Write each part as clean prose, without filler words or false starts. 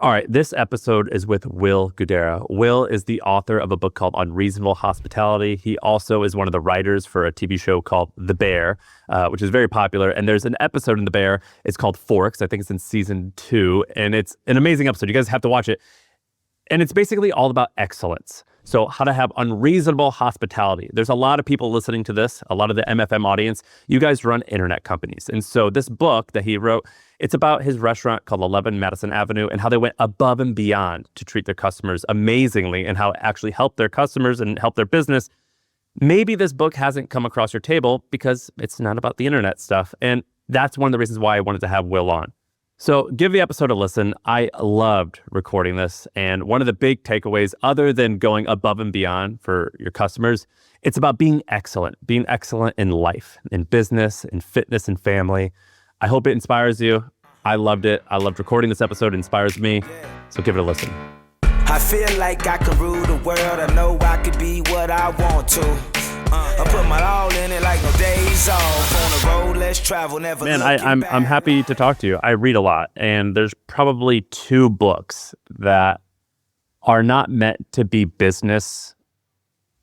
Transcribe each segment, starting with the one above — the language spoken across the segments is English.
All right, this episode is with Will Guidara. Will is the author of a book called Unreasonable Hospitality. He also is one of the writers for a TV show called The Bear, which is very popular. And there's an episode in The Bear. It's called Forks. I think it's in season 2. And it's an amazing episode. You guys have to watch it. And it's basically all about excellence. So how to have unreasonable hospitality. There's a lot of people listening to this, a lot of the MFM audience. You guys run internet companies. And so this book that he wrote, it's about his restaurant called 11 Madison Avenue and how they went above and beyond to treat their customers amazingly and how it actually helped their customers and helped their business. Maybe this book hasn't come across your table because it's not about the internet stuff. And that's one of the reasons why I wanted to have Will on. So give the episode a listen. I loved recording this. And one of the big takeaways, other than going above and beyond for your customers, it's about being excellent in life, in business, in fitness, and family. I hope it inspires you. I loved it. I loved recording this episode. It inspires me. So give it a listen. I feel like I can rule the world. I know I could be what I want to. I put my all in it like no days off. On the road, let's travel, never. Man, I'm happy to talk to you. I read a lot, and there's probably 2 books that are not meant to be business,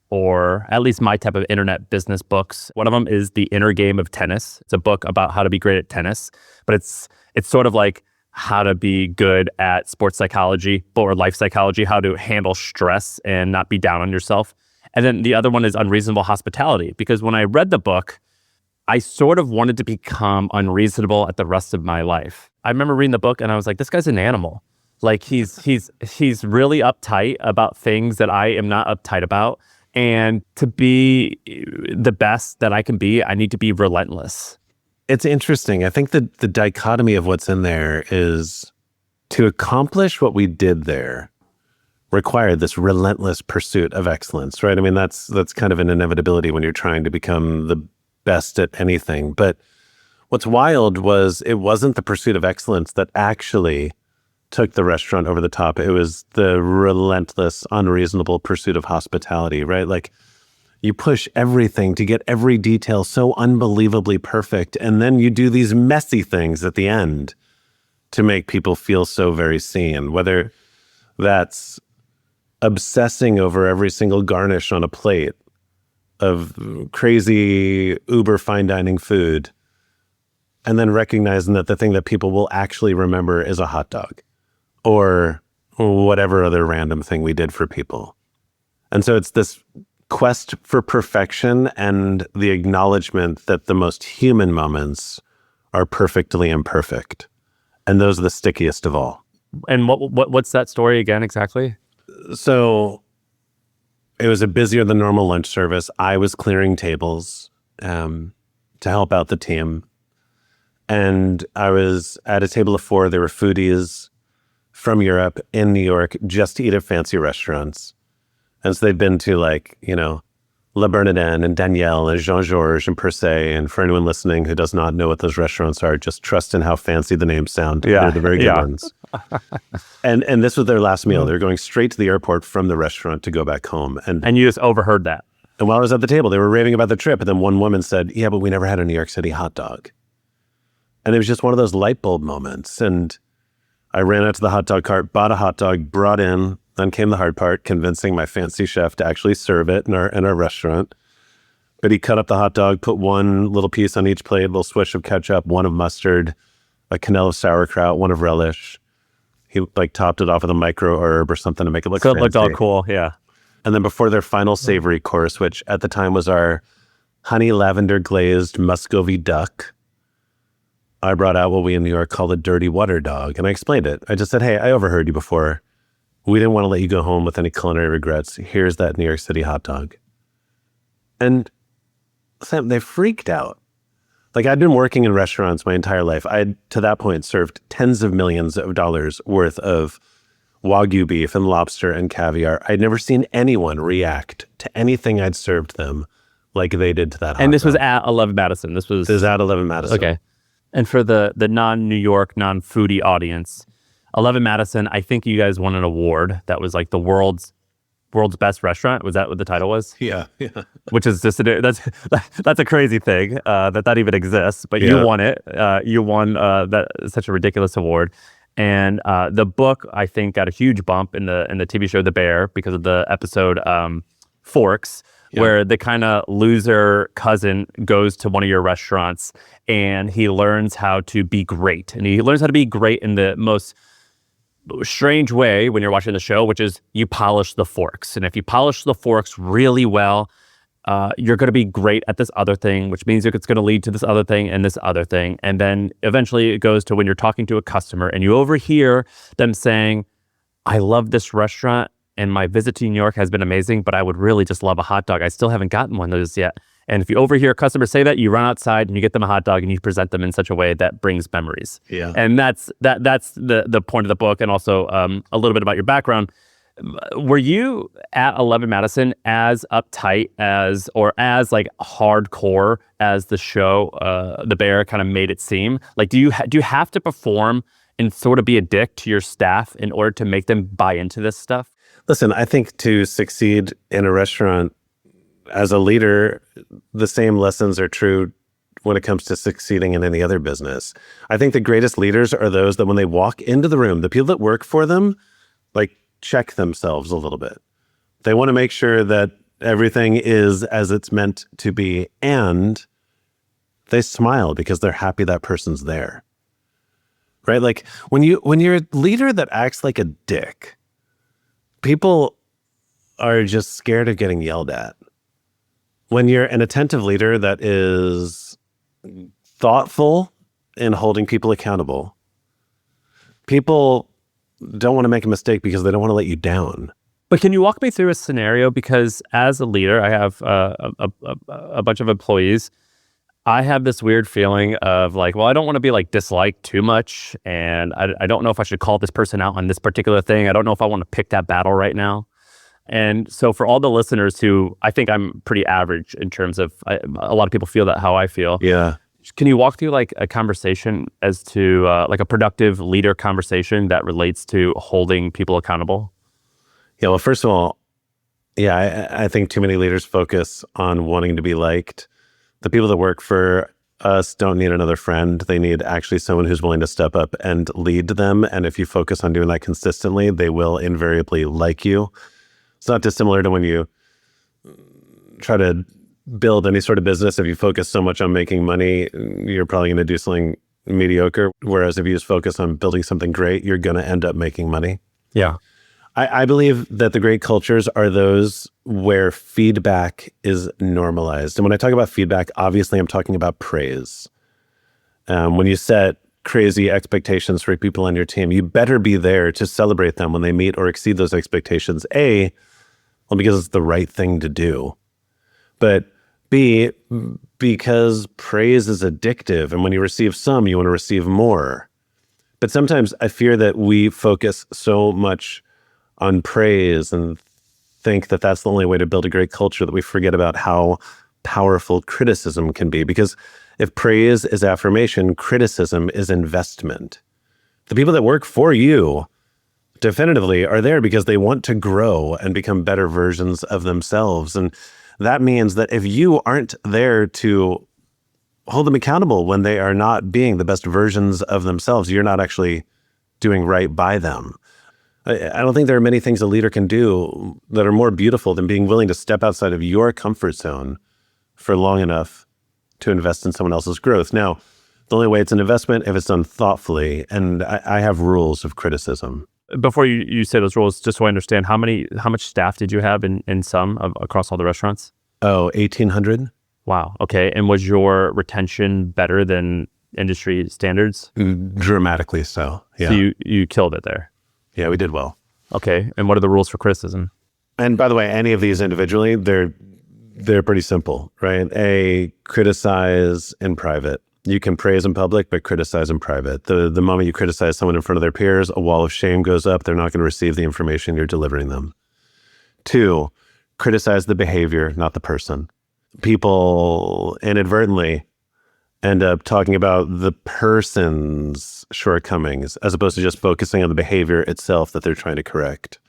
or at least my type of internet business books. One of them is The Inner Game of Tennis. It's a book about how to be great at tennis, but it's sort of like how to be good at sports psychology or life psychology, how to handle stress and not be down on yourself. And then the other one is Unreasonable Hospitality, because when I read the book, I sort of wanted to become unreasonable at the rest of my life. I remember reading the book and I was like, this guy's an animal. Like he's really uptight about things that I am not uptight about. And to be the best that I can be, I need to be relentless. It's interesting. I think that the dichotomy of what's in there is to accomplish what we did there required this relentless pursuit of excellence, right? I mean, that's kind of an inevitability when you're trying to become the best at anything. But what's wild was it wasn't the pursuit of excellence that actually took the restaurant over the top. It was the relentless, unreasonable pursuit of hospitality, right? Like you push everything to get every detail so unbelievably perfect. And then you do these messy things at the end to make people feel so very seen, whether that's obsessing over every single garnish on a plate of crazy uber fine dining food, and then recognizing that the thing that people will actually remember is a hot dog or whatever other random thing we did for people. And so it's this quest for perfection and the acknowledgement that the most human moments are perfectly imperfect. And those are the stickiest of all. And what's that story again exactly? So it was a busier than normal lunch service. I was clearing tables to help out the team. And I was at a table of 4. There were foodies from Europe in New York just to eat at fancy restaurants. And so they'd been to La Bernardin and Danielle and Jean-Georges and Per Se. And for anyone listening who does not know what those restaurants are, just trust in how fancy the names sound. Yeah, they're the very good ones. And this was their last meal. They were going straight to the airport from the restaurant to go back home. And you just overheard that. And while I was at the table, they were raving about the trip. And then one woman said, yeah, but we never had a New York City hot dog. And it was just one of those light bulb moments. And I ran out to the hot dog cart, bought a hot dog, brought in. Then came the hard part, convincing my fancy chef to actually serve it in our restaurant. But he cut up the hot dog, put one little piece on each plate, a little swish of ketchup, one of mustard, a cannelle of sauerkraut, one of relish. He topped it off with a micro herb or something to make it look fancy. So it looked all cool, yeah. And then before their final savory course, which at the time was our honey lavender glazed Muscovy duck, I brought out what we in New York call a dirty water dog. And I explained it. I just said, hey, I overheard you before. We didn't want to let you go home with any culinary regrets. Here's that New York City hot dog. And Sam, they freaked out. I'd been working in restaurants my entire life. I had, to that point, served tens of millions of dollars worth of Wagyu beef and lobster and caviar. I'd never seen anyone react to anything I'd served them like they did to that hot dog. And this was at 11 Madison. This was at 11 Madison. Okay. And for the non-New York, non-foodie audience, 11 Madison, I think you guys won an award that was the world's best restaurant. Was that what the title was? Yeah. Which is just that's a crazy thing that even exists. But you won it. You won that such a ridiculous award. And the book, I think, got a huge bump in the TV show The Bear because of the episode Forks, where the kind of loser cousin goes to one of your restaurants and he learns how to be great. And he learns how to be great in the most strange way when you're watching the show, which is you polish the forks. And if you polish the forks really well, you're going to be great at this other thing, which means it's going to lead to this other thing and this other thing. And then eventually it goes to when you're talking to a customer and you overhear them saying, I love this restaurant and my visit to New York has been amazing, but I would really just love a hot dog. I still haven't gotten one of those yet. And if you overhear a customer say that, you run outside and you get them a hot dog and you present them in such a way that brings memories. Yeah. And that's the point of the book, and also a little bit about your background. Were you at 11 Madison as uptight as like hardcore as the show The Bear kind of made it seem? Like, do you have to perform and sort of be a dick to your staff in order to make them buy into this stuff? Listen, I think to succeed in a restaurant as a leader, the same lessons are true when it comes to succeeding in any other business. I think the greatest leaders are those that when they walk into the room, the people that work for them, like, check themselves a little bit. They want to make sure that everything is as it's meant to be, and they smile because they're happy that person's there. Right? Like when you're a leader that acts like a dick, people are just scared of getting yelled at. When you're an attentive leader that is thoughtful in holding people accountable, people don't want to make a mistake because they don't want to let you down. But can you walk me through a scenario? Because as a leader, I have a bunch of employees. I have this weird feeling of like, well, I don't want to be like disliked too much. And I don't know if I should call this person out on this particular thing. I don't know if I want to pick that battle right now. And so for all the listeners who, I think I'm pretty average in terms of, a lot of people feel that how I feel. Yeah. Can you walk through like a conversation as to like a productive leader conversation that relates to holding people accountable? Yeah, well, first of all, I think too many leaders focus on wanting to be liked. The people that work for us don't need another friend. They need actually someone who's willing to step up and lead them. And if you focus on doing that consistently, they will invariably like you. It's not dissimilar to when you try to build any sort of business. If you focus so much on making money, you're probably going to do something mediocre. Whereas if you just focus on building something great, you're going to end up making money. Yeah. I believe that the great cultures are those where feedback is normalized. And when I talk about feedback, obviously I'm talking about praise. When you set crazy expectations for people on your team, you better be there to celebrate them when they meet or exceed those expectations. A, well, because it's the right thing to do. But B, because praise is addictive. And when you receive some, you want to receive more. But sometimes I fear that we focus so much on praise and think that that's the only way to build a great culture that we forget about how powerful criticism can be. Because if praise is affirmation, criticism is investment. The people that work for you definitively are there because they want to grow and become better versions of themselves. And that means that if you aren't there to hold them accountable when they are not being the best versions of themselves, you're not actually doing right by them. I don't think there are many things a leader can do that are more beautiful than being willing to step outside of your comfort zone for long enough to invest in someone else's growth. Now, the only way it's an investment if it's done thoughtfully, and I have rules of criticism. Before you say those rules, just so I understand, how much staff did you have in across all the restaurants? Oh, 1,800. Wow. Okay. And was your retention better than industry standards? Dramatically so. Yeah. So you killed it there. Yeah, we did well. Okay. And what are the rules for criticism? And by the way, any of these individually, they're pretty simple, right? A, criticize in private. You can praise in public, but criticize in private. The moment you criticize someone in front of their peers, a wall of shame goes up. They're not going to receive the information you're delivering them. 2, criticize the behavior, not the person. People inadvertently end up talking about the person's shortcomings as opposed to just focusing on the behavior itself that they're trying to correct.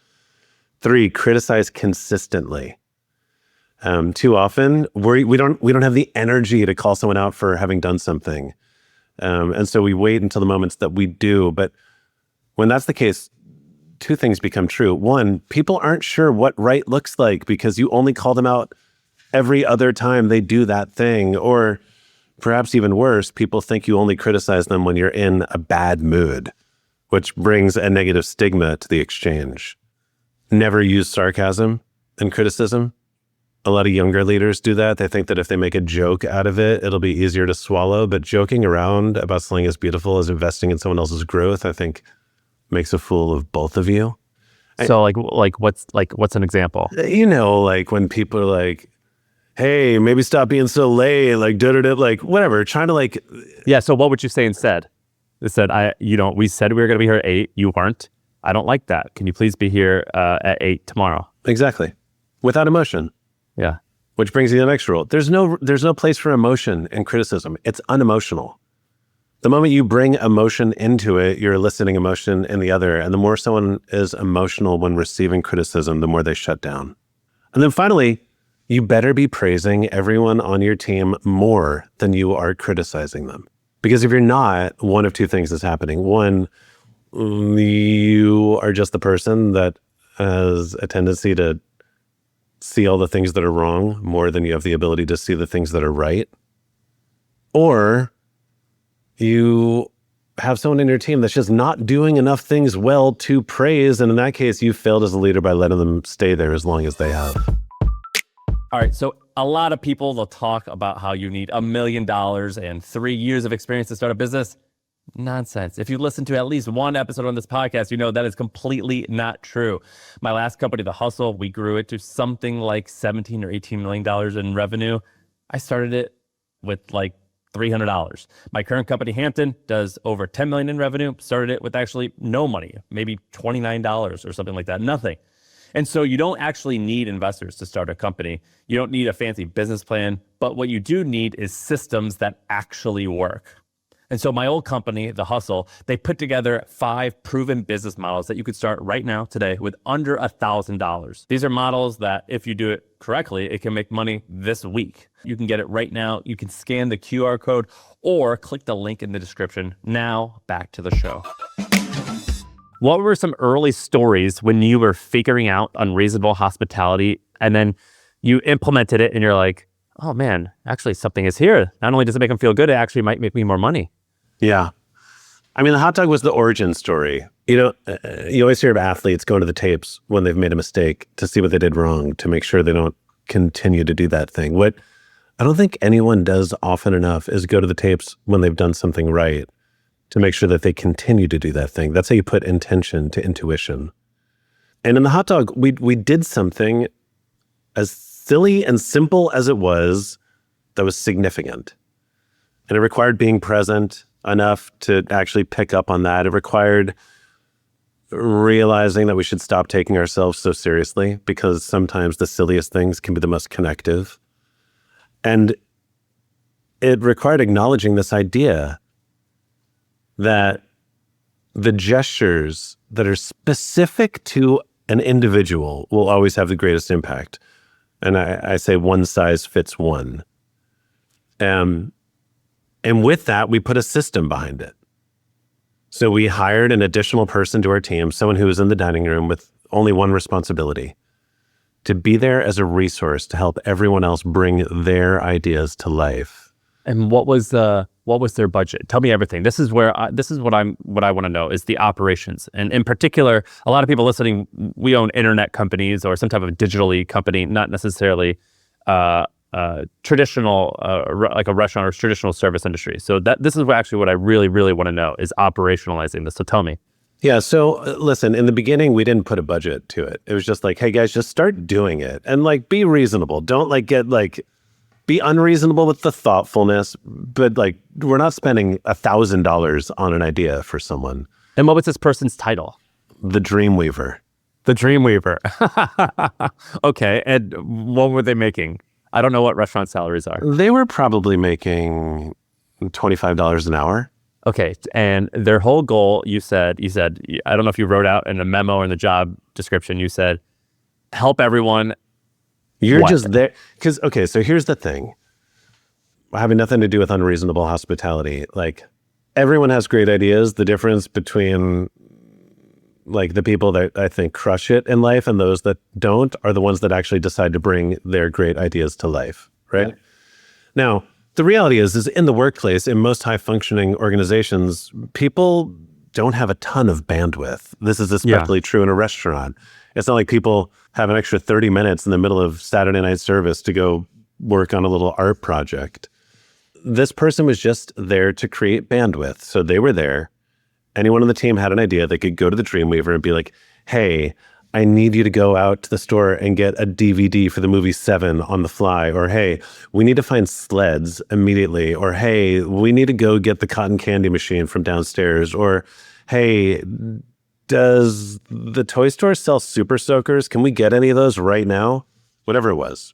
3, criticize consistently. Too often, we don't have the energy to call someone out for having done something. And so we wait until the moments that we do. But when that's the case, two things become true. One, people aren't sure what right looks like because you only call them out every other time they do that thing. Or perhaps even worse, people think you only criticize them when you're in a bad mood, which brings a negative stigma to the exchange. Never use sarcasm in criticism. A lot of younger leaders do that. They think that if they make a joke out of it, it'll be easier to swallow. But joking around about something as beautiful as investing in someone else's growth, I think makes a fool of both of you. So what's an example? You know, like when people are like, hey, maybe stop being so late, like like whatever, trying to like. Yeah. So what would you say instead? It said, we said we were going to be here at 8. You weren't. I don't like that. Can you please be here at 8 tomorrow? Exactly. Without emotion. Yeah. Which brings you to the next rule. There's no place for emotion in criticism. It's unemotional. The moment you bring emotion into it, you're eliciting emotion in the other. And the more someone is emotional when receiving criticism, the more they shut down. And then finally, you better be praising everyone on your team more than you are criticizing them. Because if you're not, one of two things is happening. One, you are just the person that has a tendency to see all the things that are wrong more than you have the ability to see the things that are right. Or you have someone in your team that's just not doing enough things well to praise. And in that case, you failed as a leader by letting them stay there as long as they have. All right. So a lot of people, they'll talk about how you need $1 million and 3 years of experience to start a business. Nonsense. If you listen to at least one episode on this podcast, you know that is completely not true. My last company, The Hustle, we grew it to something like $17 or $18 million in revenue. I started it with like $300. My current company, Hampton, does over $10 million in revenue. Started it with actually no money, maybe $29 or something like that, nothing. And so you don't actually need investors to start a company. You don't need a fancy business plan, but what you do need is systems that actually work. And so my old company, The Hustle, they put together 5 proven business models that you could start right now today with under $1,000. These are models that if you do it correctly, it can make money this week. You can get it right now. You can scan the QR code or click the link in the description. Now back to the show. What were some early stories when you were figuring out unreasonable hospitality and then you implemented it and you're like, oh man, actually something is here. Not only does it make them feel good, it actually might make me more money. Yeah. I mean, the hot dog was the origin story. You know, you always hear of athletes going to the tapes when they've made a mistake to see what they did wrong, to make sure they don't continue to do that thing. What I don't think anyone does often enough is go to the tapes when they've done something right to make sure that they continue to do that thing. That's how you put intention to intuition. And in the hot dog, we did something as silly and simple as it was that was significant. And it required being present enough to actually pick up on that. It required realizing that we should stop taking ourselves so seriously because sometimes the silliest things can be the most connective. And it required acknowledging this idea that the gestures that are specific to an individual will always have the greatest impact. And I say one size fits one. And with that, we put a system behind it. So we hired an additional person to our team, someone who was in the dining room with only one responsibility, to be there as a resource to help everyone else bring their ideas to life. And what was their budget? Tell me everything. This is what I want to know is the operations. And in particular, a lot of people listening, we own internet companies or some type of digitally company, not necessarily traditional, like a restaurant or traditional service industry. So this is what I really, really want to know is operationalizing this. So tell me. Yeah. So listen, in the beginning, we didn't put a budget to it. It was just like, hey guys, just start doing it and like be reasonable. Don't be unreasonable with the thoughtfulness, but like we're not spending $1,000 on an idea for someone. And what was this person's title? The Dreamweaver. The Dreamweaver. Okay. And what were they making? I don't know what restaurant salaries are. They were probably making $25 an hour. Okay. And their whole goal, you said, I don't know if you wrote out in a memo or in the job description, you said, help everyone. You're just there. Because, okay, so here's the thing. Having nothing to do with unreasonable hospitality. Like, everyone has great ideas. The difference between like the people that I think crush it in life and those that don't are the ones that actually decide to bring their great ideas to life, right? Yeah. Now, the reality is in the workplace, in most high-functioning organizations, people don't have a ton of bandwidth. This is especially true in a restaurant. It's not like people have an extra 30 minutes in the middle of Saturday night service to go work on a little art project. This person was just there to create bandwidth. So they were there. Anyone on the team had an idea, they could go to the Dreamweaver and be like, hey, I need you to go out to the store and get a DVD for the movie Seven on the fly. Or, hey, we need to find sleds immediately. Or, hey, we need to go get the cotton candy machine from downstairs. Or, hey, does the toy store sell Super Soakers? Can we get any of those right now? Whatever it was.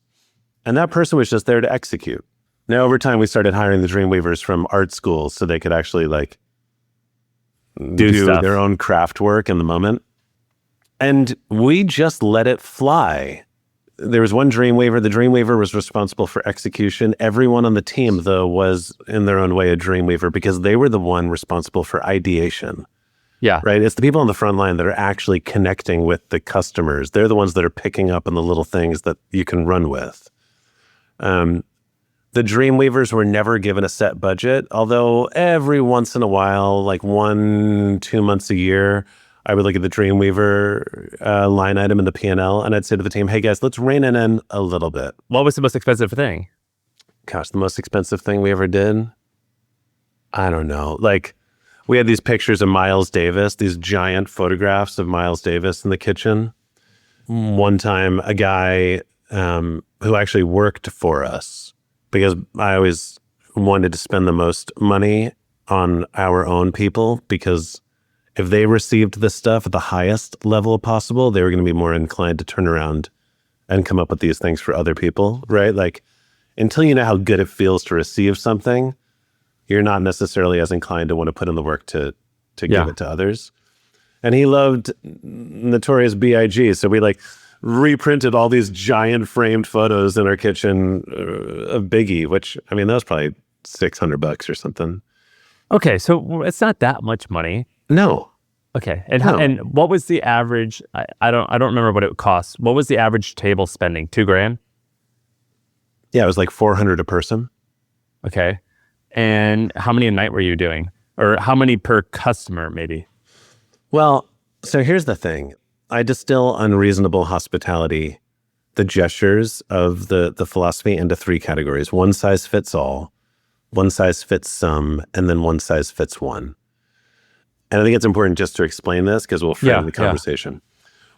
And that person was just there to execute. Now, over time, we started hiring the Dreamweavers from art schools so they could actually like do their own craft work in the moment. And we just let it fly. There was one Dreamweaver. The Dreamweaver was responsible for execution. Everyone on the team, though, was in their own way a Dreamweaver because they were the one responsible for ideation. Yeah. Right? It's the people on the front line that are actually connecting with the customers. They're the ones that are picking up on the little things that you can run with. The Dreamweavers were never given a set budget, although every once in a while, like 1-2 months a year, I would look at the Dreamweaver line item in the P&L, and I'd say to the team, hey guys, let's rein it in a little bit. What was the most expensive thing? Gosh, the most expensive thing we ever did? I don't know. Like, we had these pictures of Miles Davis, these giant photographs of Miles Davis in the kitchen. One time, a guy who actually worked for us, because I always wanted to spend the most money on our own people, because if they received this stuff at the highest level possible, they were going to be more inclined to turn around and come up with these things for other people, right? Like, until you know how good it feels to receive something, you're not necessarily as inclined to want to put in the work to give it to others. And he loved Notorious B.I.G., so we like reprinted all these giant framed photos in our kitchen of Biggie, which, I mean, that was probably $600 or something. Okay, so it's not that much money. No. Okay, and what was the average? I don't remember what it cost. What was the average table spending? $2,000? Yeah, it was like $400 a person. Okay, and how many a night were you doing, or how many per customer, maybe? Well, so here's the thing: I distill unreasonable hospitality, the gestures of the philosophy, into 3 categories: one size fits all, one size fits some, and then one size fits one. And I think it's important just to explain this because we'll frame the conversation.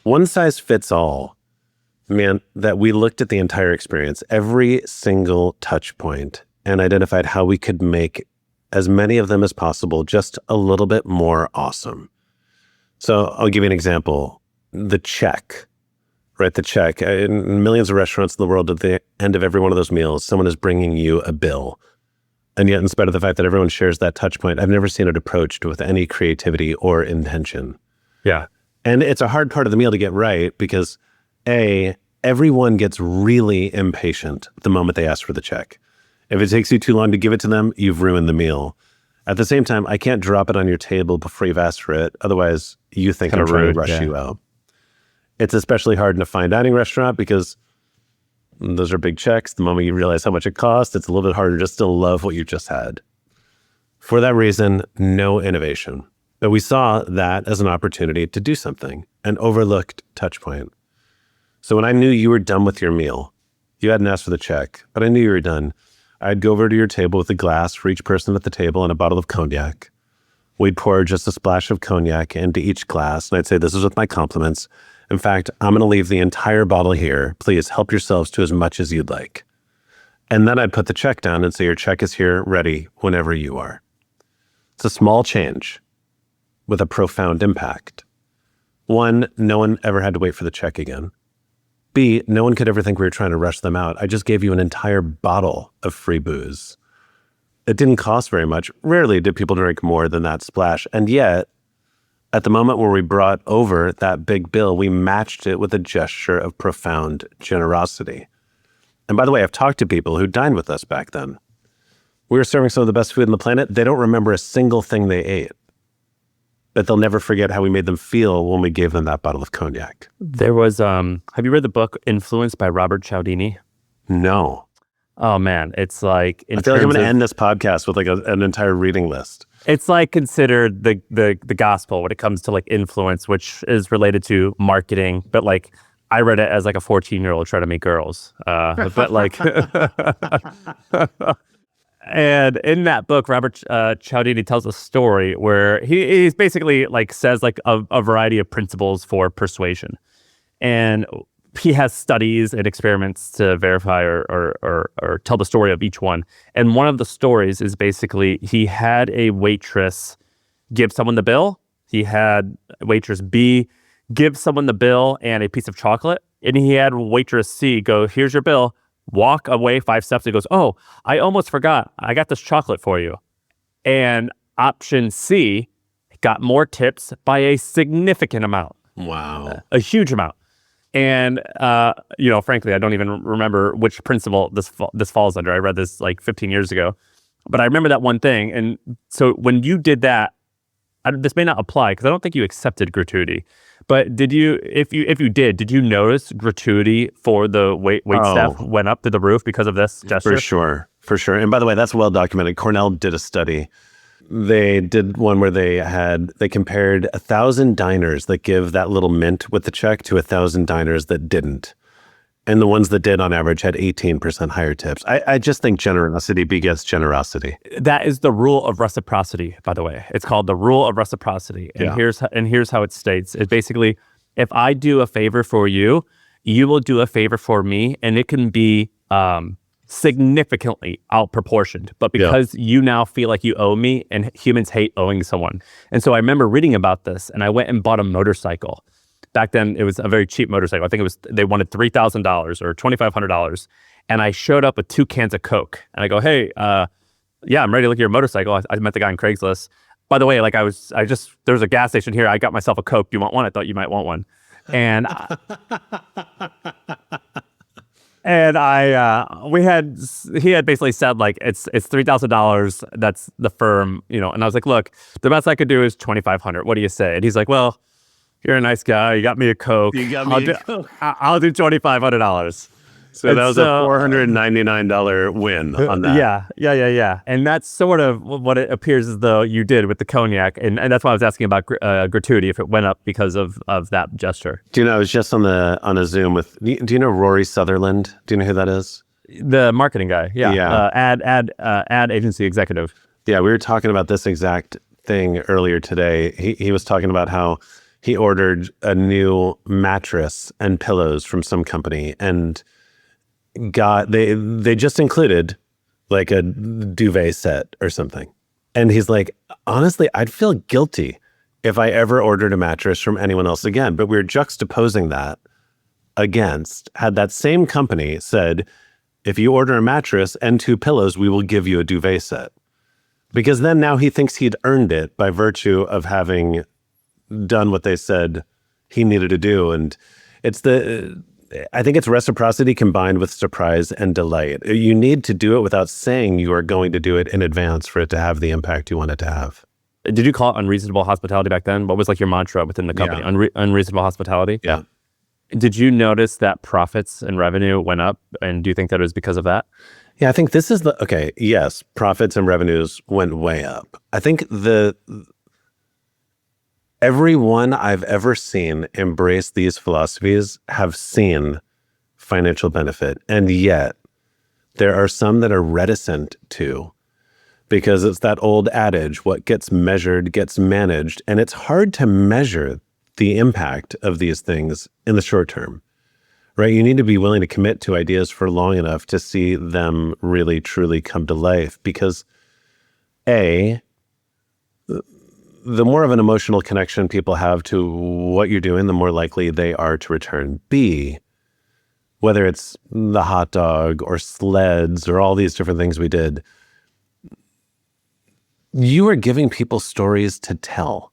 One size fits all meant that we looked at the entire experience, every single touch point, and identified how we could make as many of them as possible just a little bit more awesome. So I'll give you an example. The check, right? The check. In millions of restaurants in the world, at the end of every one of those meals, someone is bringing you a bill. And yet, in spite of the fact that everyone shares that touch point, I've never seen it approached with any creativity or intention. Yeah. And it's a hard part of the meal to get right because, A, everyone gets really impatient the moment they ask for the check. If it takes you too long to give it to them, you've ruined the meal. At the same time, I can't drop it on your table before you've asked for it. Otherwise, you think I'm trying to rush you out. It's especially hard in a fine dining restaurant because those are big checks. The moment you realize how much it costs, it's a little bit harder just to love what you just had. For that reason, no innovation. But we saw that as an opportunity to do something, an overlooked touch point. So when I knew you were done with your meal, you hadn't asked for the check, but I knew you were done, I'd go over to your table with a glass for each person at the table and a bottle of cognac. We'd pour just a splash of cognac into each glass, and I'd say, this is with my compliments. In fact, I'm going to leave the entire bottle here. Please help yourselves to as much as you'd like. And then I'd put the check down and say, your check is here, ready whenever you are. It's a small change with a profound impact. 1, no one ever had to wait for the check again. B, no one could ever think we were trying to rush them out. I just gave you an entire bottle of free booze. It didn't cost very much. Rarely did people drink more than that splash. And yet, at the moment where we brought over that big bill, we matched it with a gesture of profound generosity. And by the way, I've talked to people who dined with us back then. We were serving some of the best food on the planet. They don't remember a single thing they ate. but they'll never forget how we made them feel when we gave them that bottle of cognac. There was, have you read the book Influence by Robert Cialdini? No. Oh man, it's like I feel like I'm going to end this podcast with like an entire reading list. It's like considered the gospel when it comes to like influence, which is related to marketing. But like I read it as like a 14-year-old trying to meet girls. But like, and in that book, Robert Cialdini tells a story where he's basically like says like a variety of principles for persuasion, and he has studies and experiments to verify or tell the story of each one. And one of the stories is basically he had a waitress give someone the bill. He had waitress B give someone the bill and a piece of chocolate. And he had waitress C go, here's your bill, walk away 5 steps. He goes, oh, I almost forgot. I got this chocolate for you. And option C got more tips by a significant amount. Wow. A huge amount. And, frankly, I don't even remember which principle this falls under. I read this like 15 years ago. But I remember that one thing. And so when you did that, this may not apply because I don't think you accepted gratuity. But did you, if you did you notice gratuity for the wait staff went up to the roof because of this gesture? For sure. And by the way, that's well documented. Cornell did a study. They did one where they compared 1,000 diners that give that little mint with the check to 1,000 diners that didn't. And the ones that did on average had 18% higher tips. I just think generosity begets generosity. That is the rule of reciprocity, by the way. It's called the rule of reciprocity. And here's how it states. It's basically, if I do a favor for you, you will do a favor for me, and it can be significantly outproportioned, but because you now feel like you owe me, and humans hate owing someone. And so I remember reading about this, and I went and bought a motorcycle. Back then, it was a very cheap motorcycle. I think they wanted $3,000 or $2,500. And I showed up with 2 cans of Coke. And I go, hey, I'm ready to look at your motorcycle. I met the guy on Craigslist. By the way, like there's a gas station here. I got myself a Coke. Do you want one? I thought you might want one. And he had basically said like, it's $3,000. That's the firm, and I was like, look, the best I could do is $2,500. What do you say? And he's like, well, you're a nice guy. You got me a Coke. I'll do $2,500. So that was a $499 win on that. Yeah. And that's sort of what it appears as though you did with the cognac. And that's why I was asking about gratuity, if it went up because of that gesture. Do you know, I was just on a Zoom with, do you know Rory Sutherland? Do you know who that is? The marketing guy. Yeah. Ad agency executive. Yeah, we were talking about this exact thing earlier today. He was talking about how he ordered a new mattress and pillows from some company, and they just included like a duvet set or something. And he's like, honestly, I'd feel guilty if I ever ordered a mattress from anyone else again. But we were juxtaposing that against, had that same company said, if you order a mattress and 2 pillows, we will give you a duvet set. Because then now he thinks he'd earned it by virtue of having done what they said he needed to do. And I think it's reciprocity combined with surprise and delight. You need to do it without saying you are going to do it in advance for it to have the impact you want it to have. Did you call it unreasonable hospitality back then? What was like your mantra within the company? Yeah. Unreasonable hospitality? Yeah. Did you notice that profits and revenue went up? And do you think that it was because of that? Yeah, I think this is yes, profits and revenues went way up. I think everyone I've ever seen embrace these philosophies have seen financial benefit. And yet there are some that are reticent to, because it's that old adage, what gets measured gets managed. And it's hard to measure the impact of these things in the short term, right? You need to be willing to commit to ideas for long enough to see them really, truly come to life. Because the more of an emotional connection people have to what you're doing, the more likely they are to return. B, whether it's the hot dog or sleds or all these different things we did, you are giving people stories to tell.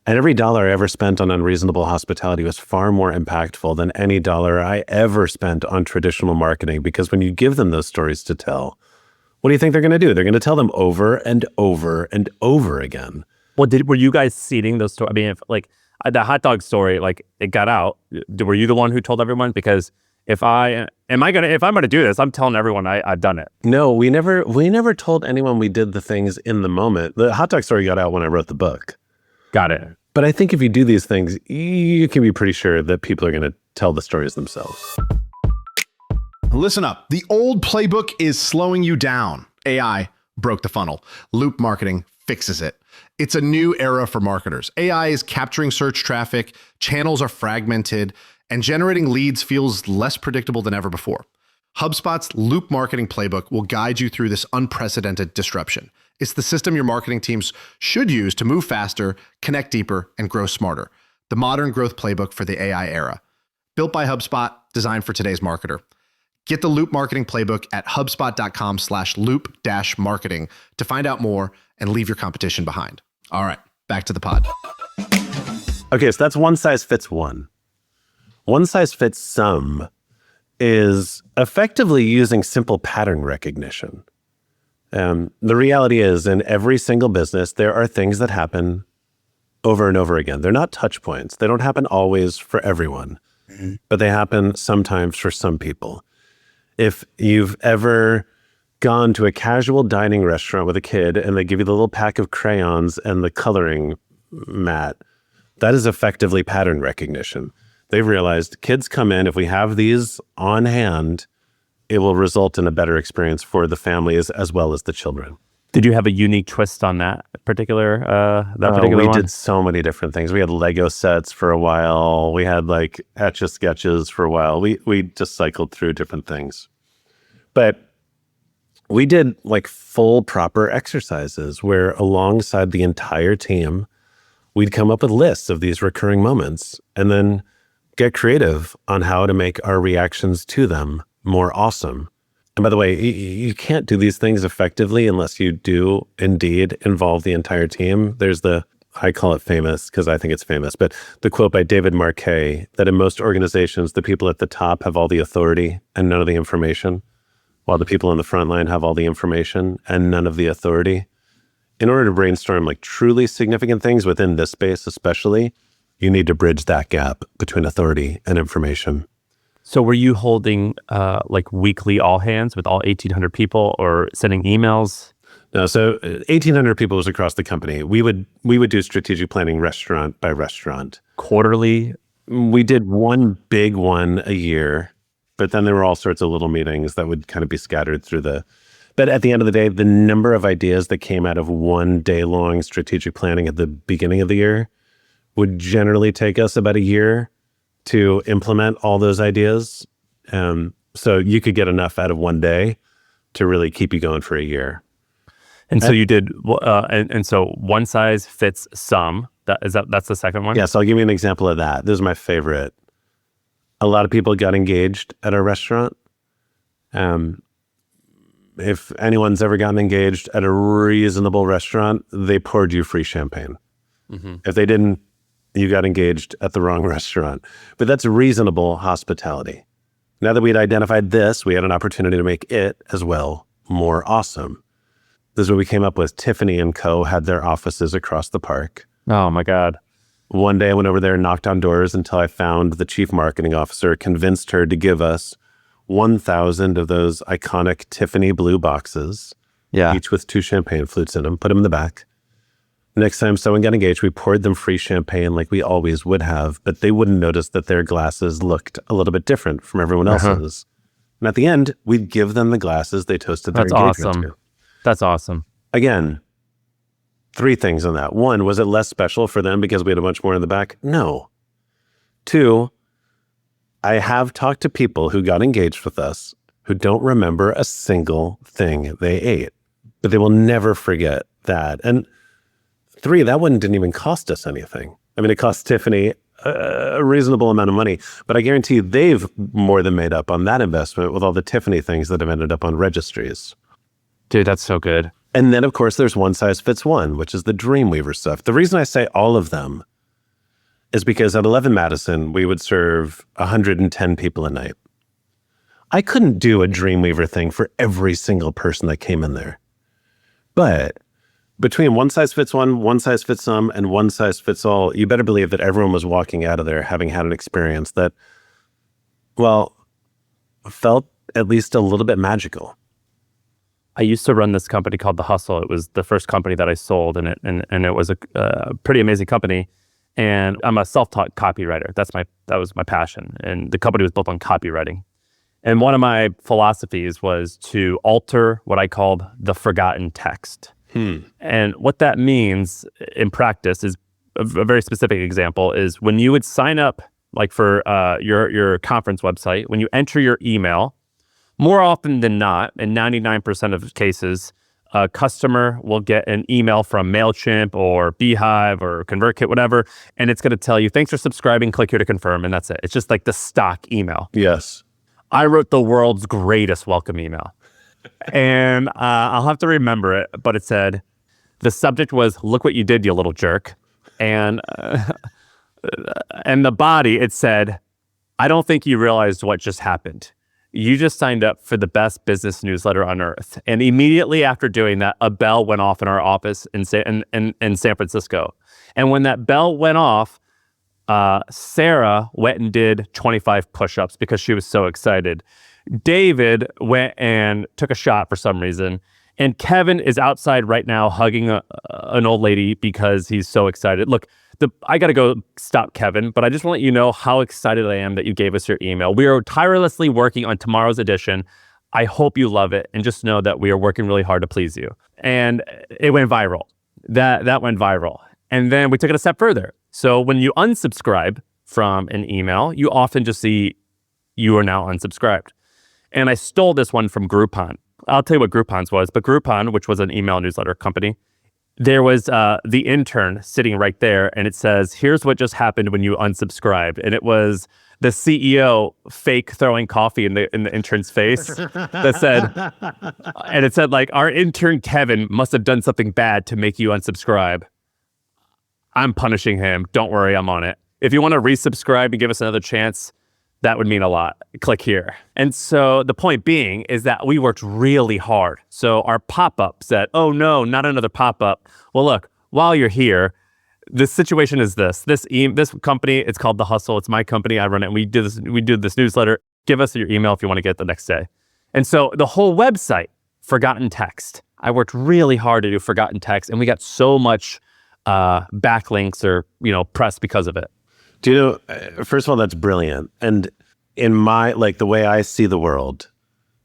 And every dollar I ever spent on unreasonable hospitality was far more impactful than any dollar I ever spent on traditional marketing, because when you give them those stories to tell, what do you think they're going to do? They're going to tell them over and over and over again. Well, were you guys seeding those stories? I mean, if like the hot dog story, like it got out, were you the one who told everyone? Because if I'm gonna do this, I'm telling everyone I've done it. No, we never told anyone we did the things in the moment. The hot dog story got out when I wrote the book. Got it. But I think if you do these things, you can be pretty sure that people are going to tell the stories themselves. Listen up. The old playbook is slowing you down. AI broke the funnel. Loop marketing fixes it. It's a new era for marketers. AI is capturing search traffic, channels are fragmented, and generating leads feels less predictable than ever before. HubSpot's Loop Marketing Playbook will guide you through this unprecedented disruption. It's the system your marketing teams should use to move faster, connect deeper, and grow smarter. The modern growth playbook for the AI era. Built by HubSpot, designed for today's marketer. Get the Loop Marketing Playbook at HubSpot.com/loop-marketing to find out more and leave your competition behind. All right, back to the pod. Okay, so that's one size fits one. One size fits some is effectively using simple pattern recognition. The reality is, in every single business, there are things that happen over and over again. They're not touch points. They don't happen always for everyone, but they happen sometimes for some people. If you've ever gone to a casual dining restaurant with a kid and they give you the little pack of crayons and the coloring mat, that is effectively pattern recognition. They've realized kids come in, if we have these on hand, it will result in a better experience for the families as well as the children. Did you have a unique twist on that particular We one? did so many different things. We had Lego sets for a while. We had like Etch-a-Sketches for a while. We just cycled through different things. But we did like full proper exercises where alongside the entire team, we'd come up with lists of these recurring moments and then get creative on how to make our reactions to them more awesome. And by the way, you can't do these things effectively unless you do indeed involve the entire team. There's I call it famous because I think it's famous, but the quote by David Marquet that in most organizations, the people at the top have all the authority and none of the information, while the people on the front line have all the information and none of the authority. In order to brainstorm like truly significant things within this space especially, you need to bridge that gap between authority and information. So were you holding like weekly all hands with all 1,800 people or sending emails? No, so 1,800 people was across the company. We would do strategic planning restaurant by restaurant. Quarterly? We did one big one a year, but then there were all sorts of little meetings that would kind of be scattered through but at the end of the day, the number of ideas that came out of one day-long strategic planning at the beginning of the year would generally take us about a year to implement all those ideas. So you could get enough out of one day to really keep you going for a year. And so you did, and so one size fits some. That's the second one? Yeah, so I'll give you an example of that. This is my favorite. A lot of people got engaged at our restaurant. If anyone's ever gotten engaged at a reasonable restaurant, they poured you free champagne. Mm-hmm. If they didn't, you got engaged at the wrong restaurant. But that's reasonable hospitality. Now that we'd identified this, we had an opportunity to make it as well more awesome. This is what we came up with. Tiffany & Co. had their offices across the park. Oh my God. One day I went over there and knocked on doors until I found the chief marketing officer, convinced her to give us 1,000 of those iconic Tiffany blue boxes, each with 2 champagne flutes in them, put them in the back. Next time someone got engaged, we poured them free champagne like we always would have, but they wouldn't notice that their glasses looked a little bit different from everyone else's. And at the end, we'd give them the glasses they toasted their engagement to. That's awesome. Again, 3 things on that. 1, was it less special for them because we had a bunch more in the back? No. 2, I have talked to people who got engaged with us who don't remember a single thing they ate, but they will never forget that. And 3, that one didn't even cost us anything. I mean, it cost Tiffany a reasonable amount of money, but I guarantee they've more than made up on that investment with all the Tiffany things that have ended up on registries. Dude, that's so good. And then, of course, there's one size fits one, which is the Dreamweaver stuff. The reason I say all of them is because at 11 Madison, we would serve 110 people a night. I couldn't do a Dreamweaver thing for every single person that came in there. But between one size fits one size fits some, and one size fits all, you better believe that everyone was walking out of there having had an experience that, well, felt at least a little bit magical. I used to run this company called The Hustle. It was the first company that I sold, and it was a pretty amazing company. And I'm a self-taught copywriter. That was my passion. And the company was built on copywriting. And one of my philosophies was to alter what I called the forgotten text. And what that means in practice is a very specific example is when you would sign up, like for your conference website, when you enter your email, more often than not, in 99% of cases, a customer will get an email from MailChimp or Beehive or ConvertKit, whatever, and it's going to tell you, thanks for subscribing, click here to confirm, and that's it. It's just like the stock email. Yes. I wrote the world's greatest welcome email. And I'll have to remember it, but it said, the subject was, look what you did, you little jerk. And the body, it said, I don't think you realized what just happened. You just signed up for the best business newsletter on earth. And immediately after doing that, a bell went off in our office in San Francisco. And when that bell went off, Sarah went and did 25 push-ups because she was so excited. David went and took a shot for some reason. And Kevin is outside right now hugging an old lady because he's so excited. Look, I got to go stop Kevin, but I just want to let you know how excited I am that you gave us your email. We are tirelessly working on tomorrow's edition. I hope you love it. And just know that we are working really hard to please you. And it went viral. That went viral. And then we took it a step further. So when you unsubscribe from an email, you often just see you are now unsubscribed. And I stole this one from Groupon. I'll tell you what Groupon's was, but Groupon, which was an email newsletter company, there was the intern sitting right there, and it says, here's what just happened when you unsubscribed. And it was the CEO fake throwing coffee in the intern's face that said, and it said, like, our intern Kevin must have done something bad to make you unsubscribe. I'm punishing him. Don't worry, I'm on it. If you want to resubscribe and give us another chance, that would mean a lot. Click here. And so the point being is that we worked really hard. So our pop-up said, oh no, not another pop-up. Well, look, while you're here, the situation is this. This company, it's called The Hustle. It's my company. I run it. And we do this newsletter. Give us your email if you want to get it the next day. And so the whole website, forgotten text. I worked really hard to do forgotten text, and we got so much backlinks or press because of it. Do you know, first of all, that's brilliant. And in the way I see the world,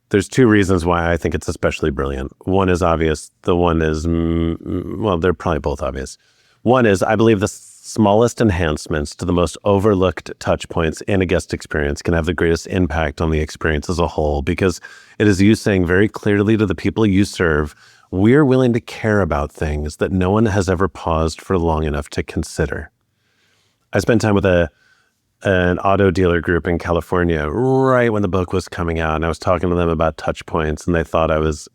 there's two reasons why I think it's especially brilliant. One is obvious. The one is, they're probably both obvious. One is, I believe the smallest enhancements to the most overlooked touch points in a guest experience can have the greatest impact on the experience as a whole, because it is you saying very clearly to the people you serve, we're willing to care about things that no one has ever paused for long enough to consider. I spent time with an auto dealer group in California right when the book was coming out, and I was talking to them about touch points, and they thought I was,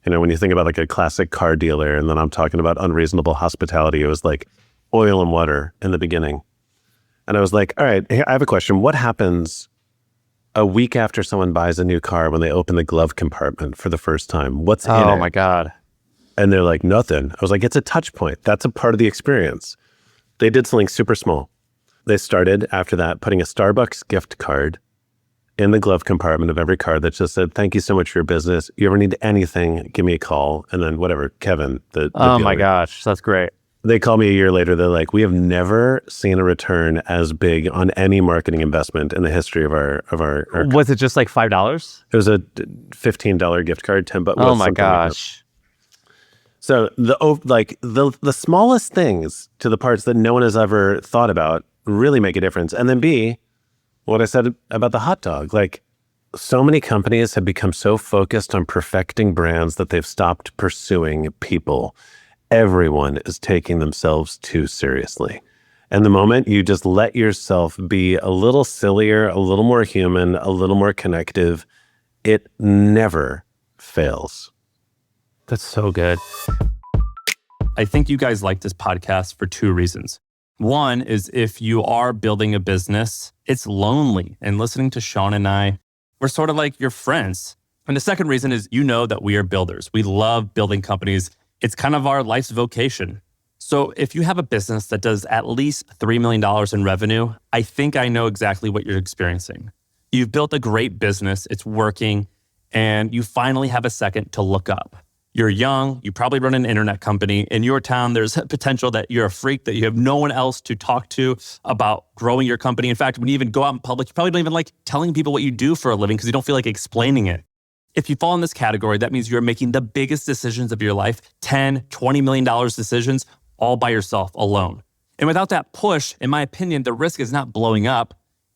when you think about like a classic car dealer, and then I'm talking about unreasonable hospitality, it was like oil and water in the beginning. And I was like, all right, I have a question. What happens a week after someone buys a new car when they open the glove compartment for the first time? What's in it? Oh my God. And they're like, nothing. I was like, it's a touch point. That's a part of the experience. They did something super small. They started after that putting a Starbucks gift card in the glove compartment of every car that just said, thank you so much for your business. You ever need anything, give me a call. And then whatever, Kevin, the oh my gosh, that's great. They called me a year later. They're like, we have never seen a return as big on any marketing investment in the history of our Was it just like $5? It was a $15 gift card, $10. Oh my gosh. So the smallest things to the parts that no one has ever thought about really make a difference. And then B, what I said about the hot dog, like so many companies have become so focused on perfecting brands that they've stopped pursuing people. Everyone is taking themselves too seriously. And the moment you just let yourself be a little sillier, a little more human, a little more connective, it never fails. That's so good. I think you guys like this podcast for two reasons. One is if you are building a business, it's lonely. And listening to Shaan and I, we're sort of like your friends. And the second reason is that we are builders. We love building companies. It's kind of our life's vocation. So if you have a business that does at least $3 million in revenue, I think I know exactly what you're experiencing. You've built a great business, it's working, and you finally have a second to look up. You're young, you probably run an internet company. In your town, there's a potential that you're a freak, that you have no one else to talk to about growing your company. In fact, when you even go out in public, you probably don't even like telling people what you do for a living because you don't feel like explaining it. If you fall in this category, that means you're making the biggest decisions of your life, $10, $20 million decisions, all by yourself, alone. And without that push, in my opinion, the risk is not blowing up.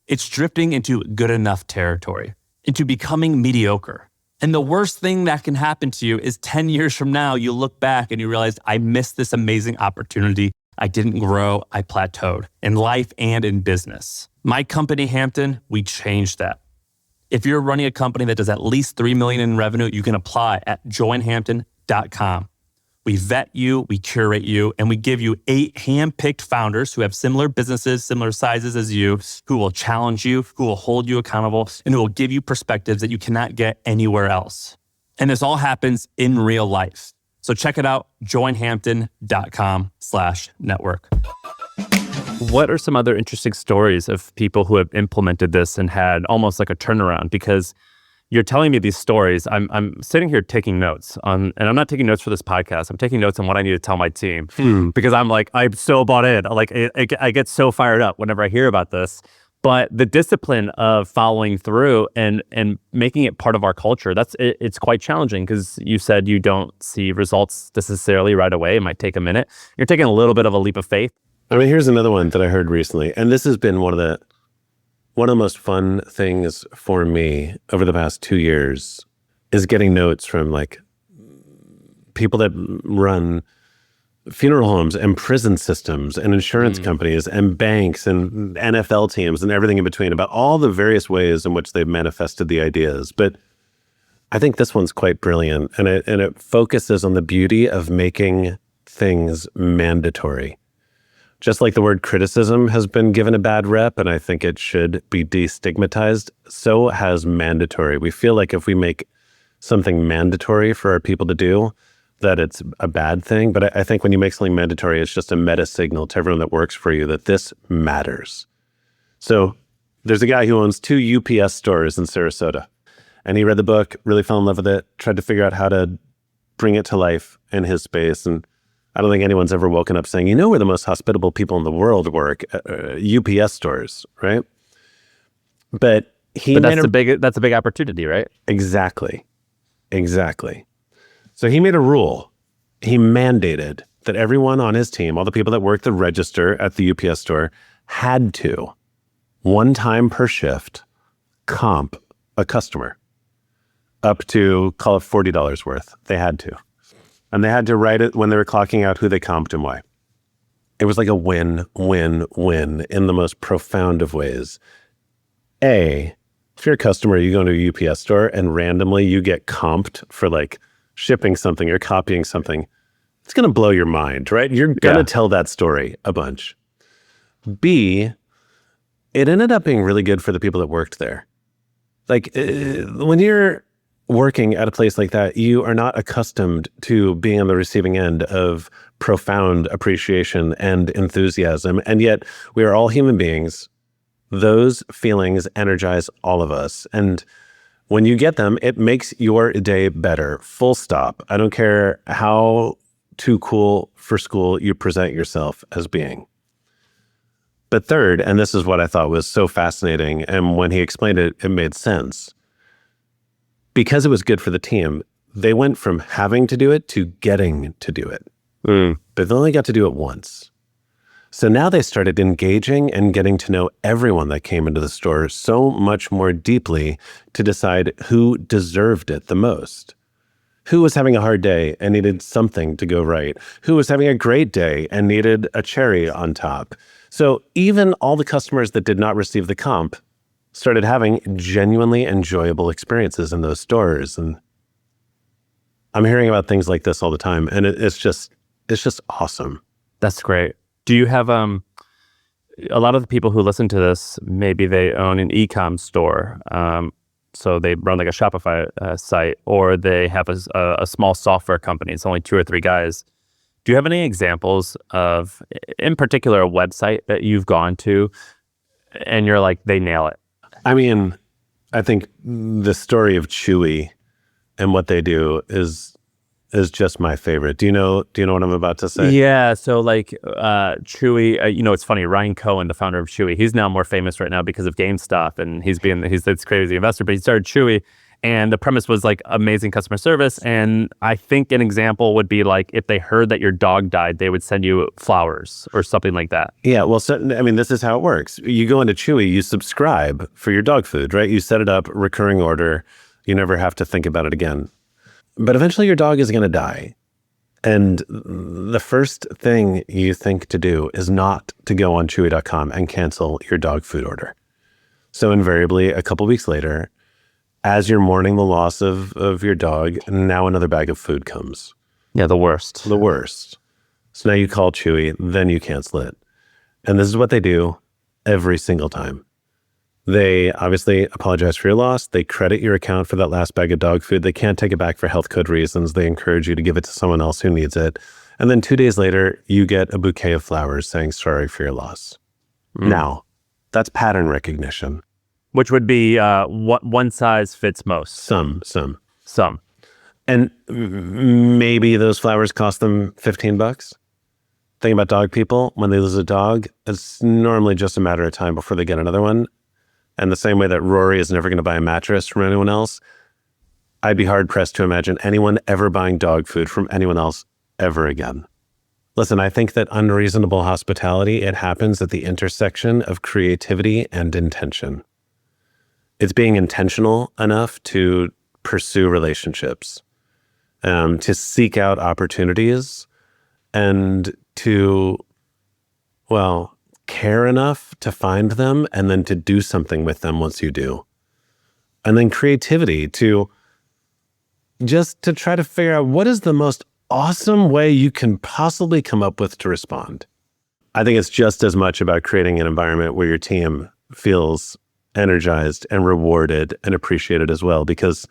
It's drifting into good enough territory, into becoming mediocre. And the worst thing that can happen to you is 10 years from now, you look back and you realize, I missed this amazing opportunity. I didn't grow, I plateaued in life and in business. My company, Hampton, we changed that. If you're running a company that does at least $3 million in revenue, you can apply at joinhampton.com. We vet you, we curate you, and we give you 8 hand-picked founders who have similar businesses, similar sizes as you, who will challenge you, who will hold you accountable, and who will give you perspectives that you cannot get anywhere else. And this all happens in real life. So check it out, joinhampton.com/network. What are some other interesting stories of people who have implemented this and had almost like a turnaround? Because you're telling me these stories. I'm sitting here taking notes on, and I'm not taking notes for this podcast. I'm taking notes on what I need to tell my team because I'm so bought in. I get so fired up whenever I hear about this. But the discipline of following through and making it part of our culture, it's quite challenging because you said you don't see results necessarily right away. It might take a minute. You're taking a little bit of a leap of faith. I mean, here's another one that I heard recently, and this has been one of the most fun things for me over the past 2 years is getting notes from like people that run funeral homes and prison systems and insurance companies and banks and NFL teams and everything in between about all the various ways in which they've manifested the ideas. But I think this one's quite brilliant, and it focuses on the beauty of making things mandatory. Just like the word criticism has been given a bad rep, and I think it should be destigmatized, so has mandatory. We feel like if we make something mandatory for our people to do, that it's a bad thing. But I think when you make something mandatory, it's just a meta signal to everyone that works for you that this matters. So there's a guy who owns 2 UPS stores in Sarasota, and he read the book, really fell in love with it, tried to figure out how to bring it to life in his space. And I don't think anyone's ever woken up saying, where the most hospitable people in the world work, UPS stores, right? But that's a big opportunity, right? Exactly. So he made a rule. He mandated that everyone on his team, all the people that worked the register at the UPS store, had to, 1 time per shift, comp a customer up to, call it $40 worth. They had to. And they had to write it when they were clocking out who they comped and why. It was like a win, win, win in the most profound of ways. If you're a customer, you go to a UPS store and randomly you get comped for like shipping something or copying something, it's going to blow your mind, right? You're going to tell that story a bunch. B, it ended up being really good for the people that worked there. Like when you're working at a place like that, you are not accustomed to being on the receiving end of profound appreciation and enthusiasm. And yet we are all human beings. Those feelings energize all of us. And when you get them, it makes your day better, full stop. I don't care how too cool for school you present yourself as being. But third, and this is what I thought was so fascinating, and when he explained it, it made sense. Because it was good for the team, they went from having to do it to getting to do it. But they only got to do it once. So now they started engaging and getting to know everyone that came into the store so much more deeply to decide who deserved it the most. Who was having a hard day and needed something to go right? Who was having a great day and needed a cherry on top? So even all the customers that did not receive the comp started having genuinely enjoyable experiences in those stores. And I'm hearing about things like this all the time, and it's just awesome. That's great. Do you have a lot of the people who listen to this, maybe they own an e-com store. So they run like a Shopify site, or they have a small software company. It's only 2 or 3 guys. Do you have any examples of, in particular, a website that you've gone to and you're like, they nail it? I mean, I think the story of Chewy and what they do is just my favorite. Do you know what I'm about to say? Yeah. So like Chewy, it's funny. Ryan Cohen, the founder of Chewy, he's now more famous right now because of GameStop, and he's this crazy investor. But he started Chewy, and the premise was like amazing customer service. And I think an example would be like if they heard that your dog died, they would send you flowers or something like that. Yeah. Well, so, I mean, this is how it works. You go into Chewy, you subscribe for your dog food, right? You set it up, recurring order. You never have to think about it again. But eventually your dog is going to die. And the first thing you think to do is not to go on Chewy.com and cancel your dog food order. So invariably, a couple weeks later, as you're mourning the loss of your dog, now another bag of food comes. Yeah, the worst. The worst. So now you call Chewy, then you cancel it. And this is what they do every single time. They obviously apologize for your loss. They credit your account for that last bag of dog food. They can't take it back for health code reasons. They encourage you to give it to someone else who needs it. And then 2 days later, you get a bouquet of flowers saying sorry for your loss. Now, that's pattern recognition. Which would be what one size fits most. Some. And maybe those flowers cost them $15. Think about dog people. When they lose a dog, it's normally just a matter of time before they get another one. And the same way that Rory is never going to buy a mattress from anyone else, I'd be hard-pressed to imagine anyone ever buying dog food from anyone else ever again. Listen, I think that unreasonable hospitality, it happens at the intersection of creativity and intention. It's being intentional enough to pursue relationships, to seek out opportunities, and to, care enough to find them and then to do something with them once you do. And then creativity to try to figure out what is the most awesome way you can possibly come up with to respond. I think it's just as much about creating an environment where your team feels energized and rewarded and appreciated as well, because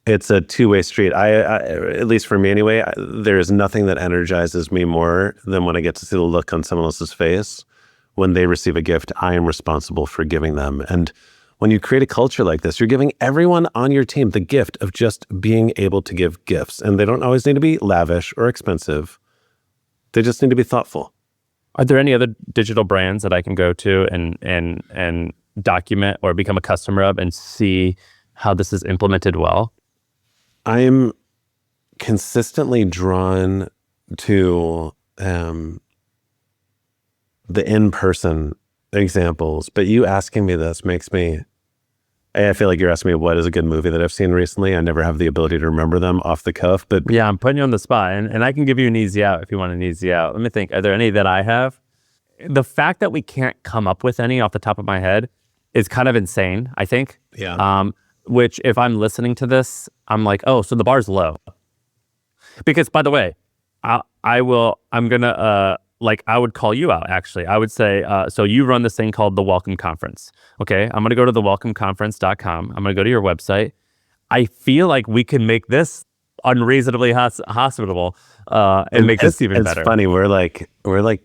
it's a two-way street. I at least for me anyway, there is nothing that energizes me more than when I get to see the look on someone else's face when they receive a gift I am responsible for giving them. And when you create a culture like this, you're giving everyone on your team the gift of just being able to give gifts. And they don't always need to be lavish or expensive. They just need to be thoughtful. Are there any other digital brands that I can go to and document or become a customer of and see how this is implemented well? I am consistently drawn to the in-person examples, but you asking me this makes me, I feel like you're asking me what is a good movie that I've seen recently. I never have the ability to remember them off the cuff, but yeah, I'm putting you on the spot, and I can give you an easy out if you want an easy out. Let me think. Are there any that I have? The fact that we can't come up with any off the top of my head is kind of insane, I think. yeah. Which if I'm listening to this, I'm like, oh, so the bar's low. Because by the way, I would call you out, actually. I would say, so you run this thing called the Welcome Conference. Okay, I'm going to go to thewelcomeconference.com. I'm going to go to your website. I feel like we can make this unreasonably hospitable and make this even better. It's funny. We're like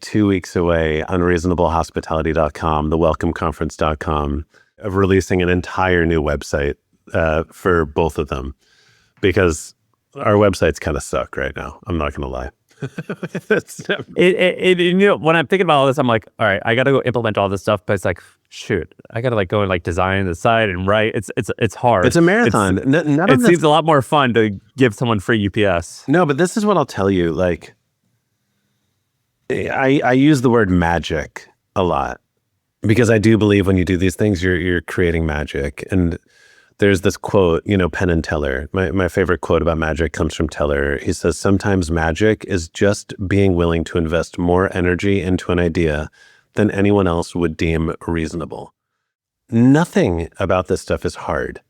2 weeks away, unreasonablehospitality.com, thewelcomeconference.com, of releasing an entire new website for both of them, because our websites kind of suck right now. I'm not going to lie. When I'm thinking about all this, I'm like, all right, I got to go implement all this stuff, but it's like, shoot, I got to go and design the site and write. It's hard. It's a marathon. It seems a lot more fun to give someone free UPS. No, but this is what I'll tell you. I use the word magic a lot, because I do believe when you do these things, you're creating magic. And there's this quote, Penn and Teller. My favorite quote about magic comes from Teller. He says, sometimes magic is just being willing to invest more energy into an idea than anyone else would deem reasonable. Nothing about this stuff is hard.